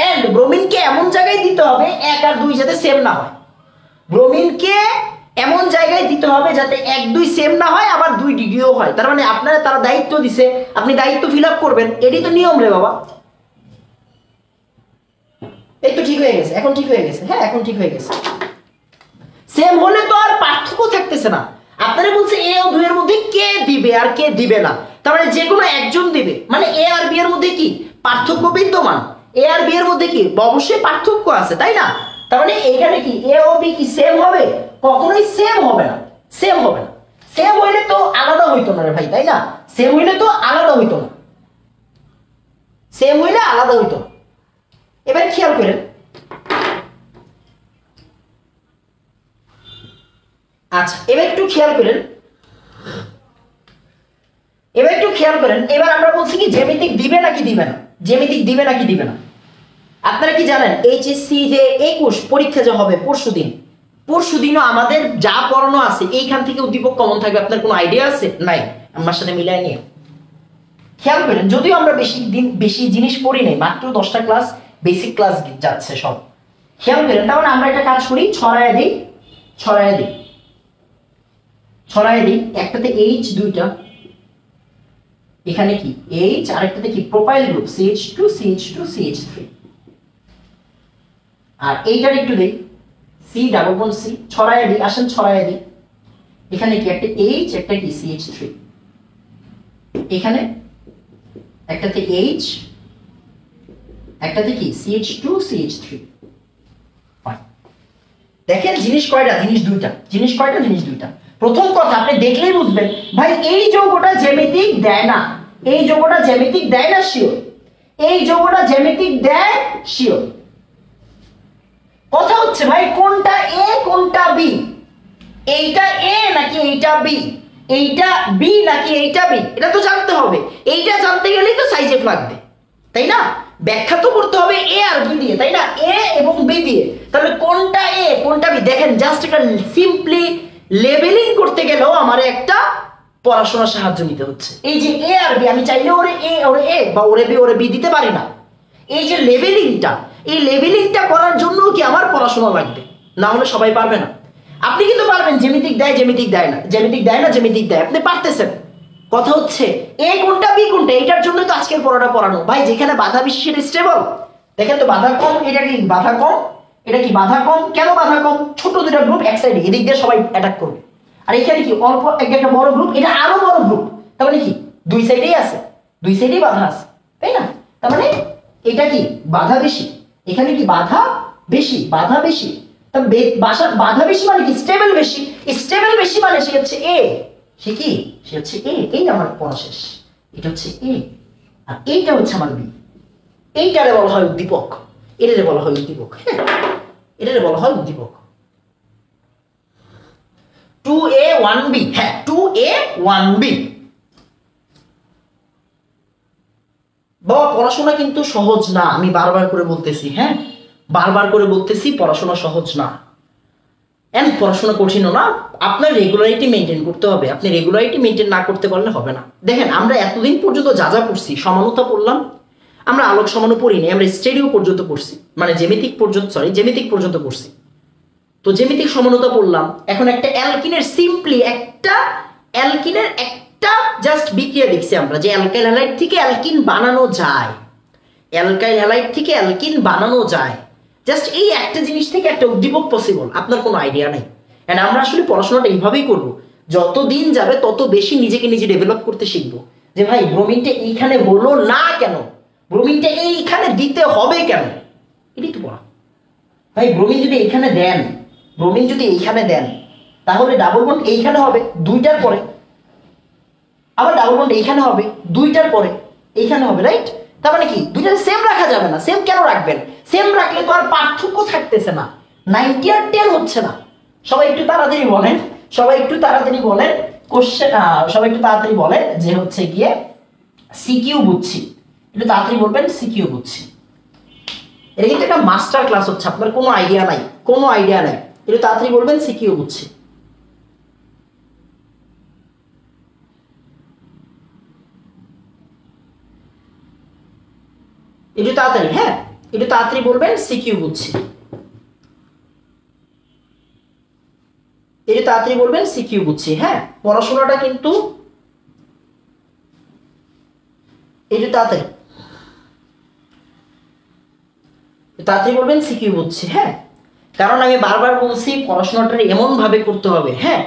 এন্ড ব্রোমিনকে এমন জায়গায় দিতে হবে 1 আর 2 যাতে সেম না হয়। ব্রোমিনকে এমন জায়গায় দিতে হবে যাতে 1 2 সেম না হয়, আবার 2 ডিগ্রিও হয়। তার মানে আপনারা তারা দায়িত্ব দিছে, আপনি দায়িত্ব ফিল আপ করবেন, এটাই তো নিয়ম রে বাবা। এই তো ঠিক হয়ে গেছে, এখন ঠিক হয়ে গেছে। হ্যাঁ, এখন ঠিক হয়ে গেছে। সেম হলে তো আর পার্থক্য থাকতেছে না। আপনারা বলছে এ ও 2 এর মধ্যে কে দিবে আর কে দিবে না, তার মানে যে কোনো একজন দিবে, মানে এ আর বি এর মধ্যে কি পার্থক্য বিদ্যমান? এ আর বি এর মধ্যে কি অবশ্যই পার্থক্য আছে, তাই না? তার মানে এখানে কি এ ও বি কি সেম হবে? কখনোই সেম হবে না, সেম হবে না। সেম হইলে তো আলাদা হইতো না রে ভাই, তাই না? সেম হইলে তো আলাদা হইতো না, সেম হইলে আলাদা হইতো না। এবার খেয়াল করেন, আচ্ছা এবার একটু খেয়াল করেন, এবার একটু খেয়াল করেন। এবার আমরা বলছি কি জ্যামিতিক দিবে নাকি দিবে না, জ্যামিতিক দিবে নাকি দিবে না। আপনারা কি জানেন এইচএসসি যে 21 পরীক্ষা যে হবে পরশুদিনও আমাদের যা পড়ানো আছে এইখান থেকে উদ্দীপক কমন থাকবে। আপনার কোনো আইডিয়া আছে? নাই, আমার সাথে মিলাই নিয়ে খেয়াল করেন। যদিও আমরা বেশি জিনিস পড়ি নাই, মাত্র 10টা ক্লাস বেসিক ক্লাস যাচ্ছে সব। খেয়াল করেন, তাহলে আমরা একটা কাজ করি, ছড়ায় দিই, ছড়ায় দিই, ছড়ায় দিই। একটাতে এইচ দুইটা, এখানে কি এইচ, আরেকটাতে কি propyl group CH2 CH2 CH3, আর এইটার একটু দেই C ডাবল বন্ড C, ছড়ায় দিই। আসেন ছড়ায় দিই, এখানে কি একটা এইচ, একটা কি CH3, এখানে একটাতে এইচ, একটাতে কি CH2 CH3। দেখেন জিনিস কয়টা? জিনিস দুইটা। জিনিস কয়টা? জিনিস দুইটা। প্রথম কথা আপনি দেখলেই বুঝবেন ভাই এই যৌগটা জ্যামিতিক দেয় না, এই যৌগটা জ্যামিতিক দেয় না শিওর, এই যৌগটা জ্যামিতিক দেয় শিওর। কথা হচ্ছে ভাই কোনটা এ কোনটা বি, এইটা এ নাকি এইটা বি, এইটা বি নাকি এইটা বি, এটা তো জানতে হবে। এইটা জানতে গেলেই তো সাইজ এফ লাগবে, তাই না? ব্যাখ্যা তো করতে হবে এ আর বি দিয়ে, তাই না? এ এবং বি দিয়ে। তাহলে কোনটা এ কোনটা বি, দেখেন জাস্ট একটা সিম্পলি লেবেলিং করতে গেলেও আমার একটা পড়াশোনার সাহায্য নিতে হচ্ছে। এই যে এ আর বি, আমি চাইলে ওরে এ বা ওরে বি দিতে পারি না। এই যে লেবেলিংটা, এই লেবেলিংটা করার জন্য কি আমার পড়াশোনা লাগবে, না হলে সবাই পারবে না। আপনি কিন্তু পারবেন, জ্যামিতিক দেয় জ্যামিতিক দেয় না, জ্যামিতিক দেয় না জ্যামিতিক দেয়, আপনি পারতেছেন। কথা হচ্ছে এ কোনটা বি কোনটা, এটার জন্য তো আজকের পড়াটা পড়ানো ভাই। যেখানে বাধা বেশি সেটা স্টেবল। দেখেন তো বাধা কম, এটা কি বাধা কম, এটা কি বাধা কম। কেন বাধা কম? ছোট দুটা গ্রুপ এক সাইডে, এদিক দিয়ে সবাই অ্যাটাক করবে। আর এখানে কি অল্প একটা বড় গ্রুপ, এটা আরো বড় গ্রুপ, তার মানে কি দুই সাইডেই আছে, দুই সাইডেই বাধা আছে, তাই না? তার মানে এটা কি বাধা বেশি, এখানে কি বাধা বেশি, বাধা বেশি। বাধা বেশি মানে কি স্টেবল বেশি, স্টেবল বেশি মানে সে হচ্ছে এ, সে কি সে হচ্ছে এ। এই আমার পড়া শেষ, এটা হচ্ছে এ, আর এইটা হচ্ছে আমার বি। এইটারে বলা হয় উদ্দীপক, এটারে বলা হয় উদ্দীপক। হ্যাঁ, এটারে বলা হয় উদ্দীপক। 2a 1b, হ্যাঁ 2a 1b। বাবা পড়াশোনা কিন্তু সহজ না, আমি বারবার করে বলতেছি। হ্যাঁ, বারবার করে বলতেছি পড়াশোনা সহজ না, এন্ড পড়াশোনা কঠিনও না, আপনার রেগুলারিটি মেনটেন করতে হবে। আপনি রেগুলারিটি মেনটেন না করতে পারলে হবে না। দেখেন আমরা এতদিন পর্যন্ত যা যা পড়ছি, সমানুতা পড়লাম, আমরা আলোক সমানু পড়িনি, আমরা স্টেরিও পর্যন্ত পড়ছি, মানে জ্যামিতিক পর্যন্ত পড়ছি। তো জ্যামিতিক সমানুতা পড়লাম, এখন একটা অ্যালকিনের একটা জাস্ট বিক্রিয়া দেখছি আমরা যে অ্যালকাইল হ্যালাইড থেকে অ্যালকিন বানানো যায়, জাস্ট এই একটা জিনিস থেকে একটা উদ্দীপক পসিবল। আপনার কোনো আইডিয়া নেই। এন্ড আমরা আসলে পড়াশোনাটা এইভাবেই করবো, যত দিন যাবে তত বেশি নিজেকে নিজে ডেভেলপ করতে শিখবো। যে ভাই ব্রোমিনটা এইখানে হলো না কেন, ব্রোমিনটা এইখানে দিতে হবে কেন, এটাই তো পড়া। ভাই ব্রোমিন যদি এইখানে দেন তাহলে ডাবল বন্ড এইখানে হবে 2টার পরে, আবার ডাবল বন্ড এইখানে হবে 2টার পরে, এইখানে হবে, রাইট? তার মানে কি দুইটা সেম রাখা যাবে না। সেম কেন রাখবেন? সেম রাখলে তো আর পার্থক্য থাকতেছে না, 90 আর 10 হচ্ছে না। সবাই একটু তাড়াতাড়ি বলেন কোশ্চেন, সবাই একটু তাড়াতাড়ি বলেন যে হচ্ছে গিয়ে সিকিউ বুঝছি, একটু তাড়াতাড়ি বলবেন সিকিউ বুঝছি। এটা কিন্তু একটা মাস্টার ক্লাস হচ্ছে, আপনার কোনো আইডিয়া নাই, একটু তাড়াতাড়ি বলবেন সিকিউ বুঝছি। একটু তাড়াতাড়ি বলবেন সিকিউ বুঝছি, হ্যাঁ। পড়াশোনাটা কিন্তু একটু তাড়াতাড়ি বলবেন সিকিউ বুঝছি, হ্যাঁ। কারণ আমি বারবার বলছি পড়াশোনাটা এমন ভাবে করতে হবে, হ্যাঁ।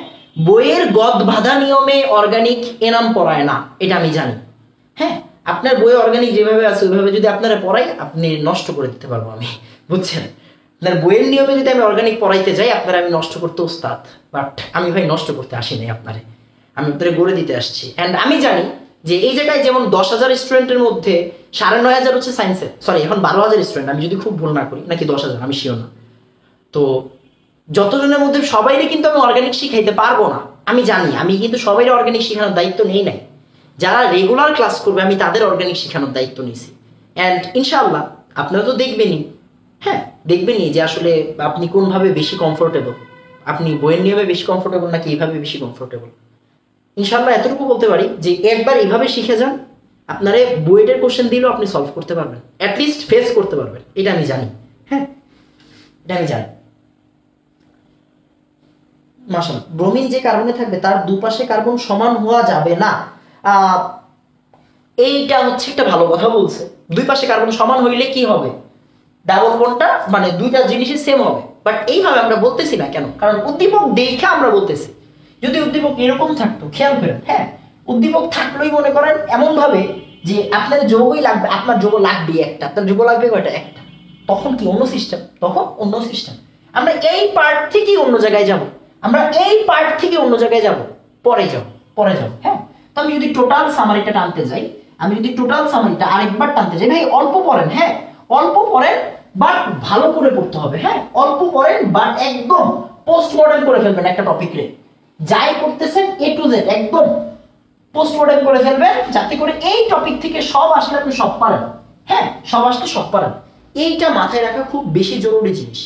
বইয়ের গদ বাঁধা নিয়মে অর্গানিক এনাম পড়ায় না, এটা আমি জানি, হ্যাঁ। আপনার বই অর্গানিক যেভাবে আছে ওইভাবে যদি আপনারা পড়াই, আপনি নষ্ট করে দিতে পারবো আমি, বুঝছেন? আপনার বইয়ের নিয়মে যদি আমি অর্গানিক পড়াইতে যাই, আপনারা আমি নষ্ট করতে ওস্তাদ, বাট আমি ভাই নষ্ট করতে আসিনি আপনারে, আমি আপনারা গড়ে দিতে আসছি। অ্যান্ড আমি জানি যে এই জায়গায় যেমন 10,000 স্টুডেন্টের মধ্যে 9,500 হচ্ছে সায়েন্সের, সরি এখন 12,000 স্টুডেন্ট, আমি যদি খুব ভুল না করি, নাকি 10,000 আমি শিওর না। তো যতজনের মধ্যে সবাইরে কিন্তু আমি অর্গানিক শিখাইতে পারবো না, আমি জানি। আমি কিন্তু সবাইরে অর্গানিক শেখানোর দায়িত্ব নেই নাই, যারা রেগুলার ক্লাস করবে আমি তাদের অর্গানিক শেখানোর দায়িত্ব নিয়েছি। অ্যান্ড ইনশাআল্লাহ আপনারা তো দেখবেনই, হ্যাঁ, দেখবেনই যে আসলে আপনি কোনভাবে বেশি কমফোর্টেবল, আপনি বইয়ের নিয়মে বেশি কমফোর্টেবল নাকি এইভাবে বেশি কমফোর্টেবল। ইনশাআল্লাহ এতটুকু বলতে পারি যে একবার এইভাবে শিখে যান, আপনারা বইয়ের কোশ্চেন দিলেও আপনি সলভ করতে পারবেন, অ্যাটলিস্ট ফেস করতে পারবেন, এটা আমি জানি, হ্যাঁ, এটা আমি জানি। মাশাআল্লাহ, ব্রোমিন যে কার্বনে থাকবে তার দুপাশে কার্বন সমান হওয়া যাবে না, এইটা হচ্ছে একটা ভালো কথা বলছে। দুই পাশে কার্বন সমান হইলে কি হবে? ডাবল বন্ডটা মানে দুইটা জিনিসই সেম হবে, বাট এইভাবে আমরা বলতেছি না কেন? কারণ উদ্দীপক দেখে আমরা বলতেছি। যদি উদ্দীপক এরকম থাকতো, খেয়াল করেন, হ্যাঁ, উদ্দীপক থাকলেই মনে করেন এমন ভাবে যে আপনার যোগই লাগবে, আপনার যোগ লাগবে একটা, আপনার যোগ লাগবে কয়টা? একটা। তখন কি অন্য সিস্টেম, আমরা এই পার্ট থেকে অন্য জায়গায় যাব, পরে যাব, হ্যাঁ। তো আমি যদি টোটাল সামারিটা টানতে যাই, আরেকবার টানতে যাই, ভাই অল্প পড়েন, হ্যাঁ, অল্প পড়েন, বাট ভালো করে পড়তে হবে, হ্যাঁ, অল্প পড়েন, বাট একদম পোস্টমর্টেম করে ফেলবেন একটা টপিক রে, যাই করতেছেন A to Z একদম পোস্টমর্টেম করে ফেলবেন, যাতে করে এই টপিক থেকে সব আসলে আপনি সব পারেন, হ্যাঁ, সব পারেন। এইটা মাথায় রাখা খুব বেশি জরুরি জিনিস,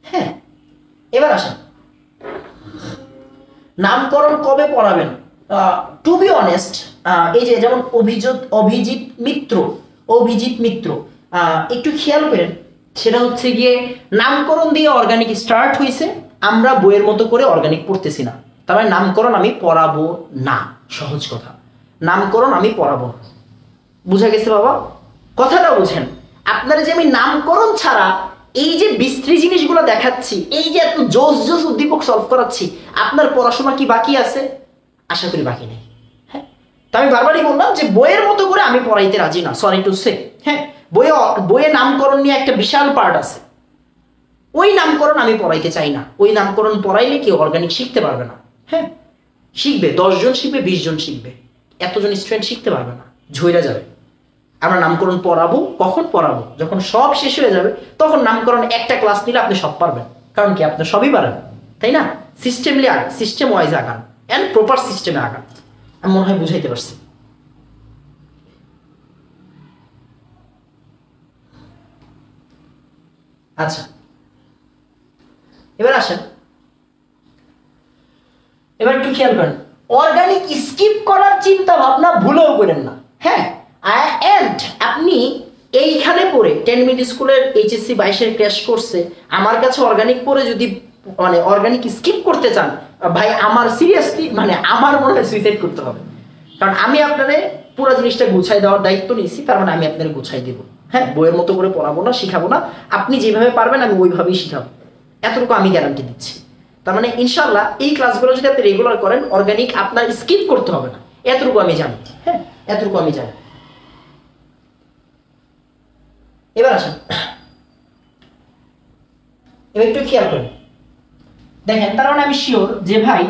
হ্যাঁ। এবার আসেন, নামকরণ কবে পড়াবেন? টু বি অনেস্ট, এই যে যেমন অভিজিৎ মিত্র, একটু খেয়াল করেন, সেটা হচ্ছে গিয়ে নামকরণ দিয়ে অর্গানিক স্টার্ট হয়েছে, আমরা বইয়ের মতো করে অর্গানিক পড়তেছি না, তার মানে নামকরণ আমি পড়াবো না, সহজ কথা, নামকরণ আমি পড়াবো না। বুঝা গেছে বাবা? কথাটা বুঝেন। আপনারা যে আমি নামকরণ ছাড়া এই যে বিস্তৃত জিনিসগুলো দেখাচ্ছি, এই যে এত জোস উদ্দীপক সলভ করাচ্ছি, আপনার পড়াশোনা কি বাকি আছে? আশা করি বাকি নেই, হ্যাঁ। তো আমি বারবারই বললাম যে বইয়ের মতো করে আমি পড়াইতে রাজি না, সরি টু সে, হ্যাঁ। বইয়ে নামকরণ নিয়ে একটা বিশাল পার্ট আছে, ওই নামকরণ আমি পড়াইতে চাই না। ওই নামকরণ পড়াইলে কেউ অর্গানিক শিখতে পারবে না, হ্যাঁ। শিখবে 10 জন শিখবে, 20 জন শিখবে, এতজন স্টুডেন্ট শিখতে পারবে না, ঝইরা যাবে। আমরা নামকরণ পড়াবো, কখন পড়াবো? যখন সব শেষ হয়ে যাবে, তখন নামকরণ একটা ক্লাস নিলে আপনি সব পারবেন, কারণ কি আপনি সবই পারেন, তাই না? সিস্টেম ওয়াইজ আগান, এন্ড প্রপার সিস্টেমে আগান। আমি মনে হয় বুঝাইতে পারছি। আচ্ছা, এবার আসেন, এবার একটু খেয়াল করেন, অর্গানিক স্কিপ করার চিন্তা ভাবনা ভুলেও করেন না। হ্যাঁ, এন্ড আপনি এইখানে পড়ে 10 মিনিট স্কুলের এইচএসসি 22-এর ক্র্যাশ করছে আমার কাছে অর্গানিক পড়ে যদি মানে অর্গানিক স্কিপ করতে চান ভাই, আমার সিরিয়াসলি মানে আমার মনে হয় সুইসাইড করতে হবে। কারণ আমি আপনাদের পুরো জিনিসটা গুছাই দেওয়ার দায়িত্ব নিয়েছি, তার মানে আমি আপনাদের গুছাই দেবো। হ্যাঁ, বইয়ের মতো করে পড়াবো না, শিখাবো না, আপনি যেভাবে পারবেন আমি ওইভাবেই শিখাবো, এতটুকু আমি গ্যারান্টি দিচ্ছি। তার মানে ইনশাল্লাহ এই ক্লাসগুলো যদি আপনি রেগুলার করেন অর্গানিক আপনার স্কিপ করতে হবে না, এতটুকু আমি জানি। হ্যাঁ, এতটুকু আমি জানি। এবার আসেন, এবার একটু খেয়াল করেন, দেখেন তার মানে আমি শিওর যে ভাই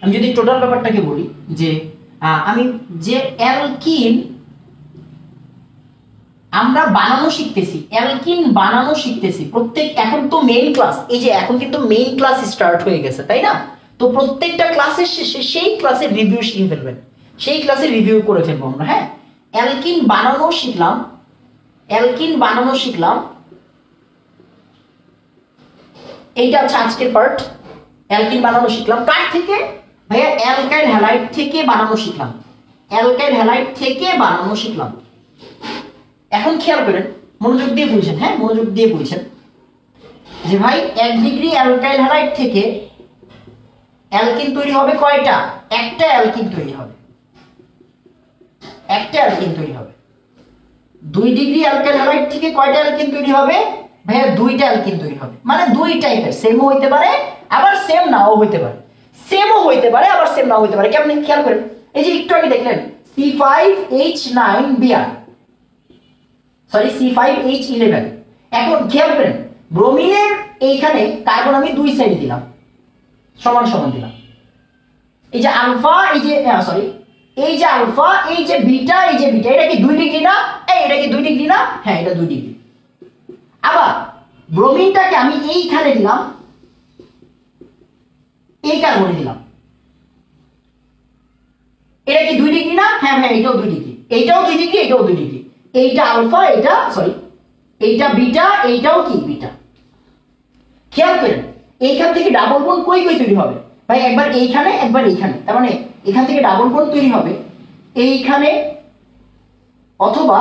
আমি যদি টোটাল ব্যাপারটাকে বলি যে আমি যে অ্যালকিন আমরা বানানো শিখতেছি, অ্যালকিন বানানো শিখতেছি প্রত্যেক, এখন তো মেইন ক্লাস, এই যে এখন কিন্তু মেইন ক্লাস স্টার্ট হয়ে গেছে তাই না? তো প্রত্যেকটা ক্লাসের শেষে সেই ক্লাসের রিভিউ শিখে ফেলবেন, সেই ক্লাসের রিভিউ করে ফেলবো আমরা। হ্যাঁ, অ্যালকিন বানানো শিখলাম, অ্যালকিন বানানো শিখলাম, এইটা হচ্ছে আজকের পার্ট। অ্যালকিন বানানো শিখলাম কার থেকে ভাইয়া? অ্যালকাইল হ্যালাইড থেকে বানানো শিখলাম, অ্যালকাইল হ্যালাইড থেকে বানানো শিখলাম। এখন খেয়াল করেন, মনোযোগ দিয়ে বুঝছেন, হ্যাঁ মনোযোগ দিয়ে বুঝছেন যে ভাই 1 ডিগ্রি অ্যালকাইল হ্যালাইড থেকে অ্যালকিন তৈরি হবে কয়টা? একটা অ্যালকিন তৈরি হবে, একটা অ্যালকিন তৈরি হবে। 2 ডিগ্রি অ্যালকাইল হ্যালাইড থেকে কয়টা অ্যালকিন তৈরি হবে ভাইয়া? 2টা অ্যালকিন তৈরি হবে। মানে 2 টাইপের, সেমও হইতে পারে আবার সেম নাও হইতে পারে, সেমও হইতে পারে আবার সেম নাও হইতে পারে। কেমন খেয়াল করেন, এই যে একটু আগে দেখলেন C5H9Br, সরি C5H11। এখন খেয়াল করেন ব্রোমিনের এইখানে কার্বন আমি 2 সাইড দিলাম, সমান সমান দিলাম। এই যে আলফা, এই যে সরি এই যে আলফা, এই যে বিটা, এই যে বিটা, এটা কি 2 ডিগ্রি না? এটা কি 2 ডিগ্রি না? হ্যাঁ, এটা 2 ডিগ্রি। আবার ব্রোমিনটাকে আমি এইখানে দিলাম, এই কার্বনে দিলাম, এটা কি 2 ডিগ্রি না? হ্যাঁ হ্যাঁ, এটাও 2 ডিগ্রি, এইটাও 2 ডিগ্রি, এটাও 2 ডিগ্রি। এইটা আলফা, এইটা সরি এইটা বিটা, এইটাও কি বিটা। খেয়াল করেন এইখান থেকে ডাবল বন্ড কই কই তৈরি হবে ভাই? একবার এইখানে একবার এইখানে, তার মানে এখান থেকে ডাবল বন্ড তৈরি হবে এইখানে অথবা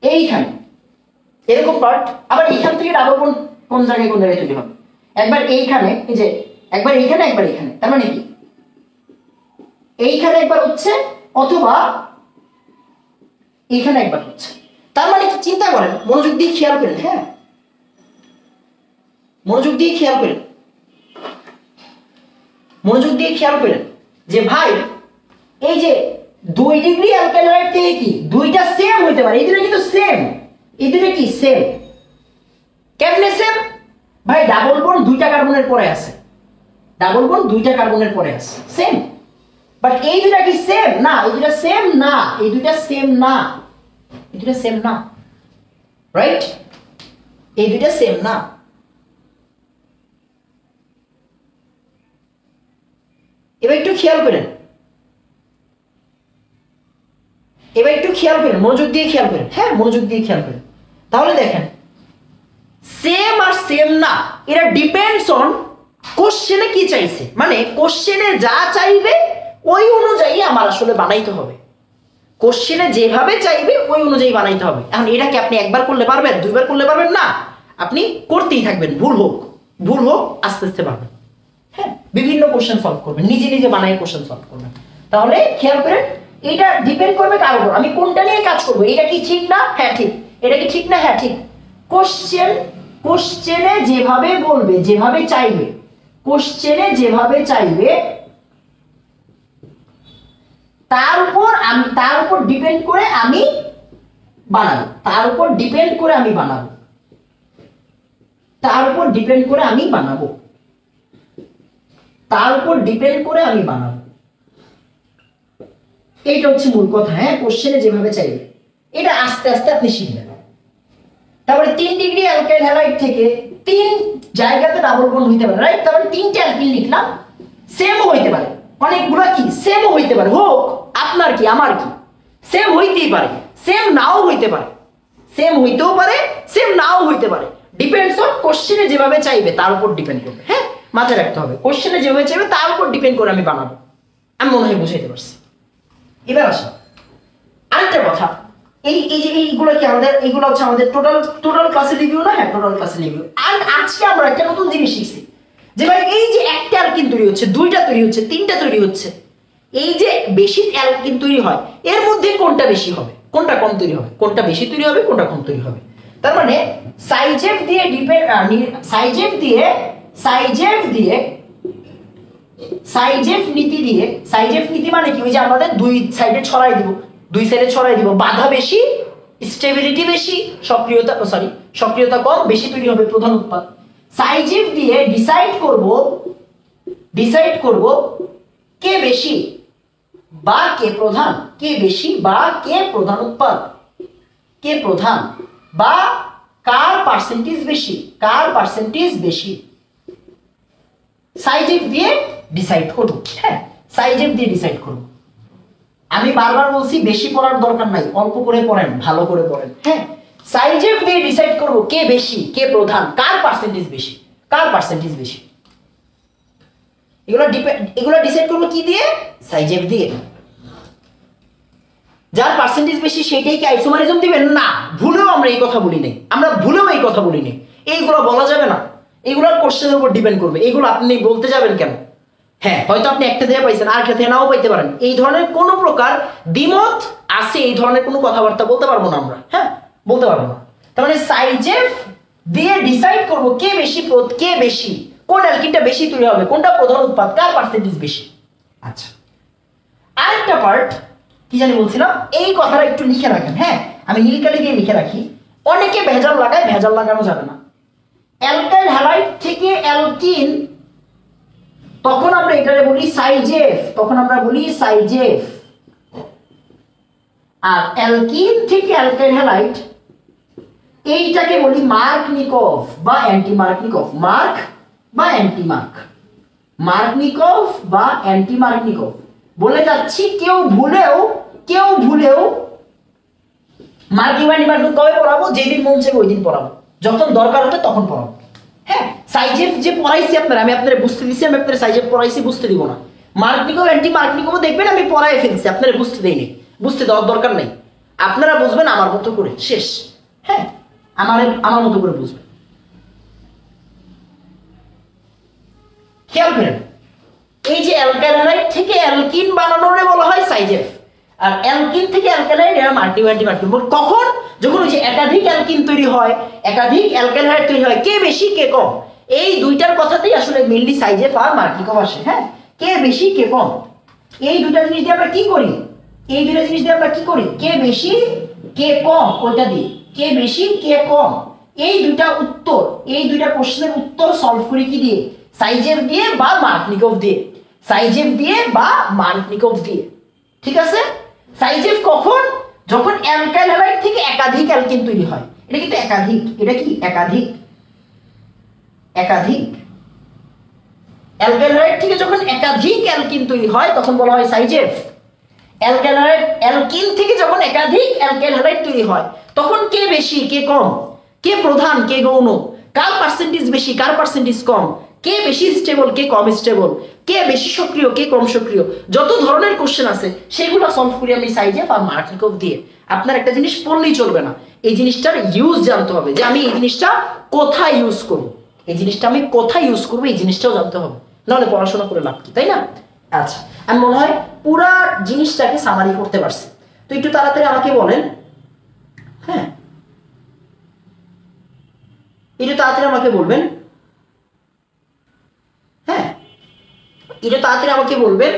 এইখানে, এরকম পার্ট। আবার এইখান থেকে ডাবল বন্ড কোন জায়গায় তৈরি হবে? একবার এইখানে, এই যে একবার এইখানে একবার এইখানে, তার মানে কি এইখানে একবার হচ্ছে অথবা এইখানে একবার হচ্ছে। তার মানে কি চিন্তা করেন, মনোযোগ দিয়ে খেয়াল করেন, হ্যাঁ মনোযোগ দিয়ে খেয়াল করেন, মনোযোগ দিয়ে খেয়াল করেন যে ভাই এই যে 2 ডিগ্রি অ্যালকাইল হ্যালাইড থেকে কি 2টা সেম হইতে পারে? এই দুটো কিন্তু সেম, এই দুটো কি সেম। কেমনে সেম ভাই? ডাবল বন্ড 2টা কার্বনের পরে আছে, ডাবল বন্ড 2টা কার্বনের পরে আছে, সেম। বাট এই দুটো কি সেম না? এই দুটো সেম না, এই দুটো সেম না, এই দুটো সেম না, রাইট? এই দুটো সেম না। এবার একটু খেয়াল করেন, এবার একটু খেয়াল করেন, মনোযোগ দিয়ে খেয়াল করেন, হ্যাঁ মনোযোগ দিয়ে খেয়াল করেন। তাহলে দেখেন সেম আর সেম না, এটা ডিপেন্ডস অন কোশ্চেনে কি চাইছে। মানে কোশ্চেনে যা চাইবে ওই অনুযায়ী আমার আসলে বানাইতে হবে, কোশ্চেনে যেভাবে চাইবে ওই অনুযায়ী বানাইতে হবে। এখন এটাকে আপনি একবার করলে পারবেন, 2বার করলে পারবেন না, আপনি করতেই থাকবেন, ভুল হোক আস্তে আস্তে পারবেন। হ্যাঁ, বিভিন্ন কোশ্চেন সলভ করবেন, নিজে নিজে বানাই কোশ্চেন সলভ করবেন। তাহলে খেয়াল করেন এটা ডিপেন্ড করবে কার উপর, আমি কোনটা নিয়ে কাজ করব। এটা কি ঠিক না? হ্যাঁ ঠিক। এটা কি ঠিক না? হ্যাঁ ঠিক। কোশ্চেনে যেভাবে বলবে, যেভাবে চাইবে, কোশ্চেনে যেভাবে চাইবে তার উপর ডিপেন্ড করে আমি বানাবো, তার উপর ডিপেন্ড করে আমি বানাবো, তার উপর ডিপেন্ড করে আমি বানাবো, তার উপর ডিপেন্ড করে আমি বানাবো। এইটা হচ্ছে মূল কথা। হ্যাঁ, কোশ্চেনে যেভাবে চাইবে এটা আস্তে আস্তে আপনি শিখবেন। তারপরে 3 ডিগ্রি অ্যালকাইল হ্যালাইড থেকে 3 জায়গাতে ডাবল বন্ড হইতে পারে, রাইট? তারপরে 3টে অ্যালকিন লিখলাম, সেমও হইতে পারে, অনেকগুলো কি সেমও হইতে পারে। হোক আপনার কি আমার কি সেম হইতেই পারে, সেম নাও হইতে পারে, সেম হইতেও পারে, সেম নাও হইতে পারে, ডিপেন্ডস অন কোশ্চেনে যেভাবে চাইবে তার উপর ডিপেন্ড করবে। হ্যাঁ, মাথায় রাখতে হবে, কোশ্চেনে যেভাবে চাইবে তার উপর ডিপেন্ড করে আমি বানাবো। আমি মনে হয় বুঝাইতে পারছি। এবার আসি আরেকটা কথা, এই এই যে এইগুলো কি আমাদের, এইগুলো হচ্ছে আমাদের টোটাল ক্লাসের রিভিউ না? হ্যাঁ, টোটাল ক্লাসের রিভিউ। আর আজকে আমরা একটা নতুন জিনিস শিখছি যে ভাই এই যে একটা অ্যালকিন তৈরি হচ্ছে, দুইটা তৈরি হচ্ছে, তিনটা তৈরি হচ্ছে, এই যে বেশি অ্যালকিন তৈরি হয় এর মধ্যে কোনটা বেশি হবে, কোনটা কম তৈরি হবে, কোনটা বেশি তৈরি হবে, কোনটা কম তৈরি হবে। তার মানে সাইজেফ দিয়ে সাইজেফ নীতি মানে কি? ওই যে আমাদের দুই সাইডে ছড়াই দিব, বাধা বেশি, স্টেবিলিটি বেশি, সক্রিয়তা কম, বেশি তৈরি হবে প্রধান উৎপাদ। সাইজেফ দিয়ে ডিসাইড করব কে বেশি বা কে প্রধান, কে বেশি বা কে প্রধান উৎপাদ, কে প্রধান বা কার পার্সেন্টেজ বেশি, সাইজেফ দিয়ে ডিসাইড করব। হ্যাঁ, সাইজেফ দিয়ে ডিসাইড করব। আমি বারবার বলছি বেশি পড়ার দরকার নাই, অল্প করে পড়েন, ভালো করে পড়েন। হ্যাঁ, সাইজেফ দিয়ে ডিসাইড করব কে বেশি, কে প্রধান, কার পার্সেন্টেজ বেশি। এগুলো ডিসাইড করব কি দিয়ে? সাইজেফ দিয়ে। যার পার্সেন্টেজ বেশি সেটাই কি আইসোমারিজম দিবেন? না, ভুলেও আমরা এই কথা বলি নাই, এইগুলো বলা যাবে না, এইগুলো কোশ্চেনের উপর ডিপেন্ড করবে। এইগুলো আপনি বলতে যাবেন কেন? হ্যাঁ, হয়তো আপনি একটা থেকে পাইছেন, আর একটা থেকে নাও পাইতে পারেন। এই ধরনের কোনো প্রকার দ্বিমত আছে, এই ধরনের কোনো কথাবার্তা বলতে পারবো না আমরা। হ্যাঁ, বলতে পারবো না। তার মানে সাইজেফ দিয়ে ডিসাইড করব কে বেশি, কোন অ্যালকিনটা বেশি তৈরি হবে, কোনটা প্রধান উৎপাদ, কার পার্সেন্টেজ বেশি। আচ্ছা, আরেকটা পার্ট কি জানি বলছিলাম, এই কথাটা একটু লিখে রাখেন। হ্যাঁ, আমি নীলকালি দিয়ে লিখে রাখি। অনেকে ভেজাল লাগায়, ভেজাল লাগানো যাবে না। অ্যালকাইল হ্যালাইড থেকে অ্যালকিন, তখন আমরা এটারে বলি সাইজেফ, আর অ্যালকিন থেকে অ্যালকাইল হ্যালাইড এইটাকে বলি মার্কনিকভ বা অ্যান্টিমার্কনিকভ। মার্কনিকভ বলে যাচ্ছি, কেউ ভুলেও মার্কনিকভ কবে পড়াবো? যেদিন মন চাইবে ওই দিন পড়াবো, যখন দরকার হবে তখন পড়াবো। হ্যাঁ, সাইজেফ যে পড়াইছি আমি আপনাদের বুঝতে দিছি, আমি আপনাদের সাইজেফ পড়াইছি, বুঝতে দিব না। মার্কনিকভ অ্যান্টিমার্কনিকভ দেখবেন আমি পড়াই ফেলছি, আপনারা বুঝতে দেইনি, বুঝতে দেওয়ার দরকার নেই। আপনারা বুঝবেন আমার মতো করে, শেষ। হ্যাঁ, আমার মতো করে বুঝবেন। খেয়াল করেন, এই যে অ্যালকাইল হ্যালাইড থেকে অ্যালকিন বানানোরে বলা হয় সাইজেফ, আর অ্যালকিন থেকে অ্যালকাইল হ্যালাইড এরা মার্কনিকভ। কখন? যখন ওই যে একাধিক অ্যালকিন তৈরি হয়, একাধিক অ্যালকাইল হ্যালাইড তৈরি হয়, কে বেশি কে কম, এই দুইটার কথাতেই আসলে মেইনলি সাইজেফ আর মার্কনিকভ আসে। হ্যাঁ, কে বেশি কে কম, এই দুইটা জিনিস দিয়ে আমরা কি করি? কে বেশি কে কম, ওইটা দিয়ে কে বেশি কে কম, এই দুইটা কোশ্চেনের উত্তর সলভ করি কি দিয়ে? সাইজেফ দিয়ে বা মার্কনিকভ দিয়ে। ঠিক আছে? সাইজেফ কখন? যখন অ্যালকাইল হ্যালাইড থেকে একাধিক অ্যালকিন তৈরি হয়। এটা কিন্তু একাধিক, অ্যালকাইল হ্যালাইড থেকে যখন একাধিক অ্যালকিন তৈরি হয় তখন বলা হয় সাইজেফ। অ্যালকিন থেকে যখন একাধিক অ্যালকাইল হ্যালাইড তৈরি হয় তখন কে বেশি কে কম, কে প্রধান কে গৌণ, কার পার্সেন্টেজ বেশি কার পার্সেন্টেজ কম, কে বেশি স্টেবল কে কম স্টেবল, কে বেশি সক্রিয় কে কম সক্রিয়, যত ধরনের কোশ্চেন আছে সেগুলো সলভ করি আমি সাইজেফ আর মার্কনিকভ দিয়ে। আপনার একটা জিনিস পড়লেই চলবে না, এই জিনিসটার ইউজ জানতে হবে, যে আমি এই জিনিসটা কোথায় ইউজ করব, এই জিনিসটাও জানতে হবে, নাহলে পড়াশোনা করে লাভ কি, তাই না? আচ্ছা, আমি মনে হয় পুরা জিনিসটাকে সামারি করতে পারছি। তো একটু তাড়াতাড়ি আমাকে বলেন, হ্যাঁ, একটু তাড়াতাড়ি আমাকে বলবেন, হ্যাঁ, একটু তাড়াতাড়ি আমাকে বলবেন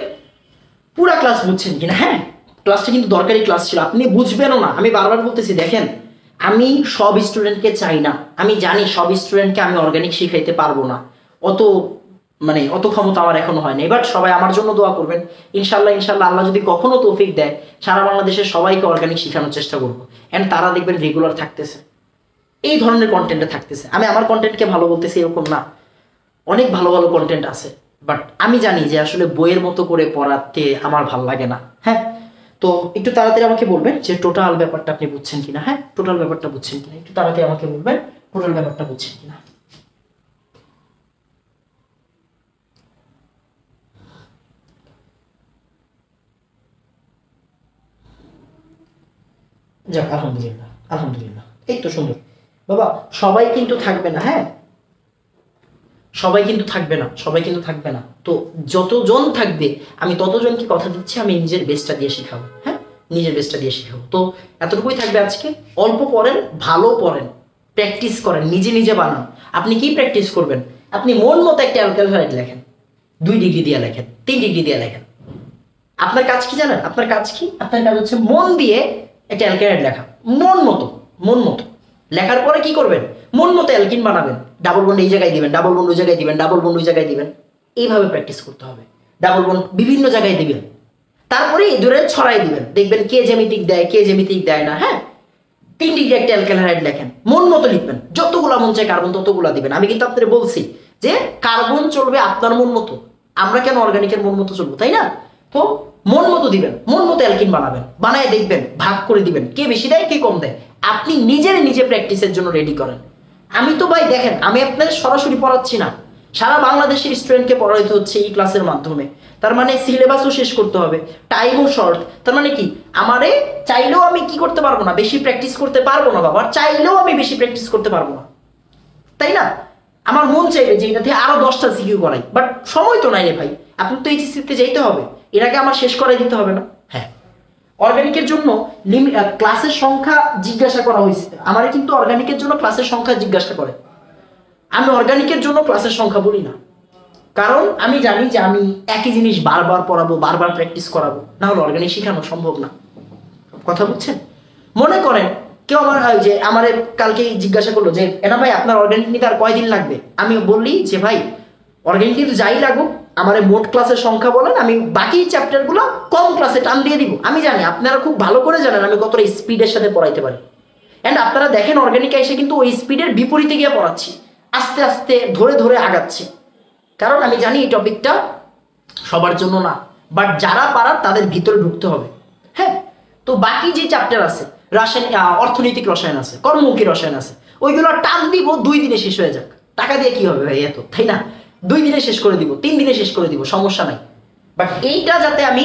পুরা ক্লাস বুঝছেন কিনা। হ্যাঁ, ক্লাসটা কিন্তু দরকারি ক্লাস ছিল, আপনি বুঝবেনও না, আমি বারবার বলতেছি। দেখেন, আমি সব স্টুডেন্টকে চাই না, আমি জানি সব স্টুডেন্টকে আমি অর্গানিক শিখাইতে পারবো না, অত ক্ষমতা আমার এখনো হয় না। এবার সবাই আমার জন্য দোয়া করবেন, ইনশাল্লাহ আল্লাহ যদি কখনো তৌফিক দেয় সারা বাংলাদেশের সবাইকে অর্গানিক শেখানোর চেষ্টা করবো, এন্ড তারা দেখবেন রেগুলার থাকতেছে, এই ধরনের কন্টেন্টে থাকতেছে। আমি আমার কন্টেন্টকে ভালো বলতেছি এরকম না, অনেক ভালো ভালো কন্টেন্ট আছে, বাট আমি জানি যে আসলে বইয়ের মতো করে পড়াতে আমার ভাল লাগে না। হ্যাঁ, তো একটু তাড়াতাড়ি আমাকে বলবেন যে টোটাল ব্যাপারটা আপনি বুঝছেন কিনা। হ্যাঁ, টোটাল ব্যাপারটা বুঝছেন কিনা, একটু তাড়াতাড়ি আমাকে বলবেন টোটাল ব্যাপারটা বুঝছেন কিনা। যাক, আলহামদুলিল্লাহ আলহামদুলিল্লাহ, এই তো সুন্দর। বাবা সবাই কিন্তু থাকবে না, হ্যাঁ সবাই কিন্তু থাকবে না, সবাই কিন্তু থাকবে না। তো যতজন থাকবে আমি ততজনকে কথা দিচ্ছি আমি নিজের বেস্টটা দিয়ে শেখাবো। হ্যাঁ, নিজের বেস্টটা দিয়ে শেখাবো। তো এতটুকুই থাকবে আজকে। অল্প পড়েন, ভালো পড়েন, প্র্যাকটিস করেন, নিজে নিজে বানান। আপনি কি প্র্যাকটিস করবেন? আপনি মন মতো একটা অ্যালকাইল হাইড লেখেন, 2 ডিগ্রি দিয়ে লেখেন, 3 ডিগ্রি দিয়ে লেখেন। আপনার কাজ কি জানেন? আপনার কাজ কি? আপনার কাজ হচ্ছে মন দিয়ে একটা অ্যালকাইল হাইড লেখা, মন মতো, মন মতো। লেখার পরে কি করবেন? মন মতো অ্যালকিন বানাবেন। ডাবল বন্ড এই জায়গায় দিবেন, ডাবল বন্ড ওই জায়গায় দিবেন, ডাবল বন্ড ওই জায়গায় দিবেন। এইভাবে প্র্যাকটিস করতে হবে। ডাবল বন্ড বিভিন্ন জায়গায় দিবেন, তারপরে এই দূরে ছড়াই দিবেন। দেখবেন কে জ্যামিতিক দেয়, কে জ্যামিতিক দেয় না। হ্যাঁ, 3 ডিগ্রি একটা অ্যালকাইল হাইড লেখেন, মন মতো লিখবেন। যতগুলা মন চায় কার্বন ততগুলা দিবেন। আমি কিন্তু আপনাদের বলছি যে কার্বন চলবে আপনার মন মতো, আমরা কেন অর্গানিকের মন মতো চলবো, তাই না? তো মন মতো দিবেন, মন মতো অ্যালকিন বানাবেন, বানায় দেখবেন, ভাগ করে দিবেন, কে বেশি দেয় কে কম দেয়। আপনি নিজে প্র্যাকটিসের জন্য রেডি করেন। আমি তো ভাই দেখেন, আমি আপনাদের সরাসরি পড়াচ্ছি না, সারা বাংলাদেশের স্টুডেন্টকে পড়াইতে হচ্ছে এই ক্লাসের মাধ্যমে। তার মানে সিলেবাসও শেষ করতে হবে, টাইমও শর্ট। তার মানে কি, আমারে চাইলেও আমি কি করতে পারবো না, বেশি প্র্যাকটিস করতে পারবো না বাবা, চাইলেও আমি বেশি প্র্যাকটিস করতে পারবো না, তাই না? আমার মন চাইবে যে এটা থেকে আরো 10টা সিকিউ করাই, বাট সময় তো নাই রে ভাই। আপনি তো এইচএসসিতে যেতে হবে, এর আগে আমার শেষ করাই দিতে হবে না? হ্যাঁ, অর্গানিকের জন্য ক্লাসের সংখ্যা জিজ্ঞাসা করা হয়েছে আমারে, কিন্তু অর্গানিকের জন্য ক্লাসের সংখ্যা জিজ্ঞাসা করে। আমি অর্গানিকের জন্য ক্লাসের সংখ্যা বলি না, কারণ আমি জানি যে আমি একই জিনিস বারবার পড়াবো, বারবার প্র্যাকটিস করাবো, না হলে অর্গানিক শেখানো সম্ভব না। কথা বুঝছেন? মনে করেন কেউ আমার যে আমারে কালকে জিজ্ঞাসা করলো যে এটা ভাই আপনার অর্গানিক নিতে আর কয়দিন লাগবে। আমি বললি যে ভাই অর্গানিক কিন্তু যাই লাগুক আমার মোট ক্লাসের সংখ্যা বলেন, আমি বাকি চ্যাপ্টারগুলো কম ক্লাসে টান দিয়ে দিব। আমি জানি আপনারা খুব ভালো করে জানেন আমি কতটা স্পিডের সাথে পড়াইতে পারি। অ্যান্ড আপনারা দেখেন অর্গানিকে এসে কিন্তু ওই স্পিডের বিপরীতে গিয়ে পড়াচ্ছি, আস্তে আস্তে ধরে ধরে আগাচ্ছি, কারণ আমি জানি এই টপিকটা সবার জন্য না, বাট যারা পারার তাদের ভিতরে ঢুকতে হবে। হ্যাঁ, তো বাকি যে চ্যাপ্টার আছে, রাসায়নিক অর্থনৈতিক রসায়ন আছে, কর্মমুখী রসায়ন আছে, ওইগুলো টান দিব 2 দিনে শেষ হয়ে যাক। টাকা দিয়ে কি হবে ভাই এত, তাই না? 2 দিনে শেষ করে দিব, 3 দিনে শেষ করে দিব, সমস্যা নাই। বাট এইটা যাতে আমি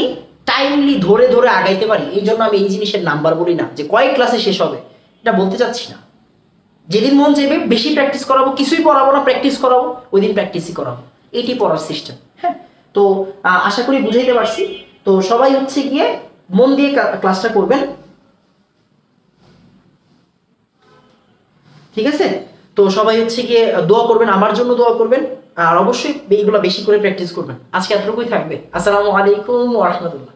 টাইমলি ধরে ধরে আগাইতে পারি, এই জন্য আমি এই জিনিসের নাম্বার বলি না যে কয়েক ক্লাসে শেষ হবে, এটা বলতে চাচ্ছি না। যেদিন মন চাইবে বেশি প্র্যাকটিস করাবো, কিছুই পড়াবো না, প্র্যাকটিস করাবো, ওই দিন প্র্যাকটিসই করাবো। এটি পড়ার সিস্টেম। হ্যাঁ, তো আশা করি বুঝাইতে পারছি। তো সবাই হচ্ছে গিয়ে মন দিয়ে ক্লাসটা করবেন, ঠিক আছে? তো সবাই হচ্ছে গিয়ে দোয়া করবেন, আমার জন্য দোয়া করবেন, আর অবশ্যই এইগুলো বেশি করে প্র্যাকটিস করবেন। আজকে এতটুকুই থাকবে। আসসালামু আলাইকুম ওয়া রাহমাতুল্লাহ।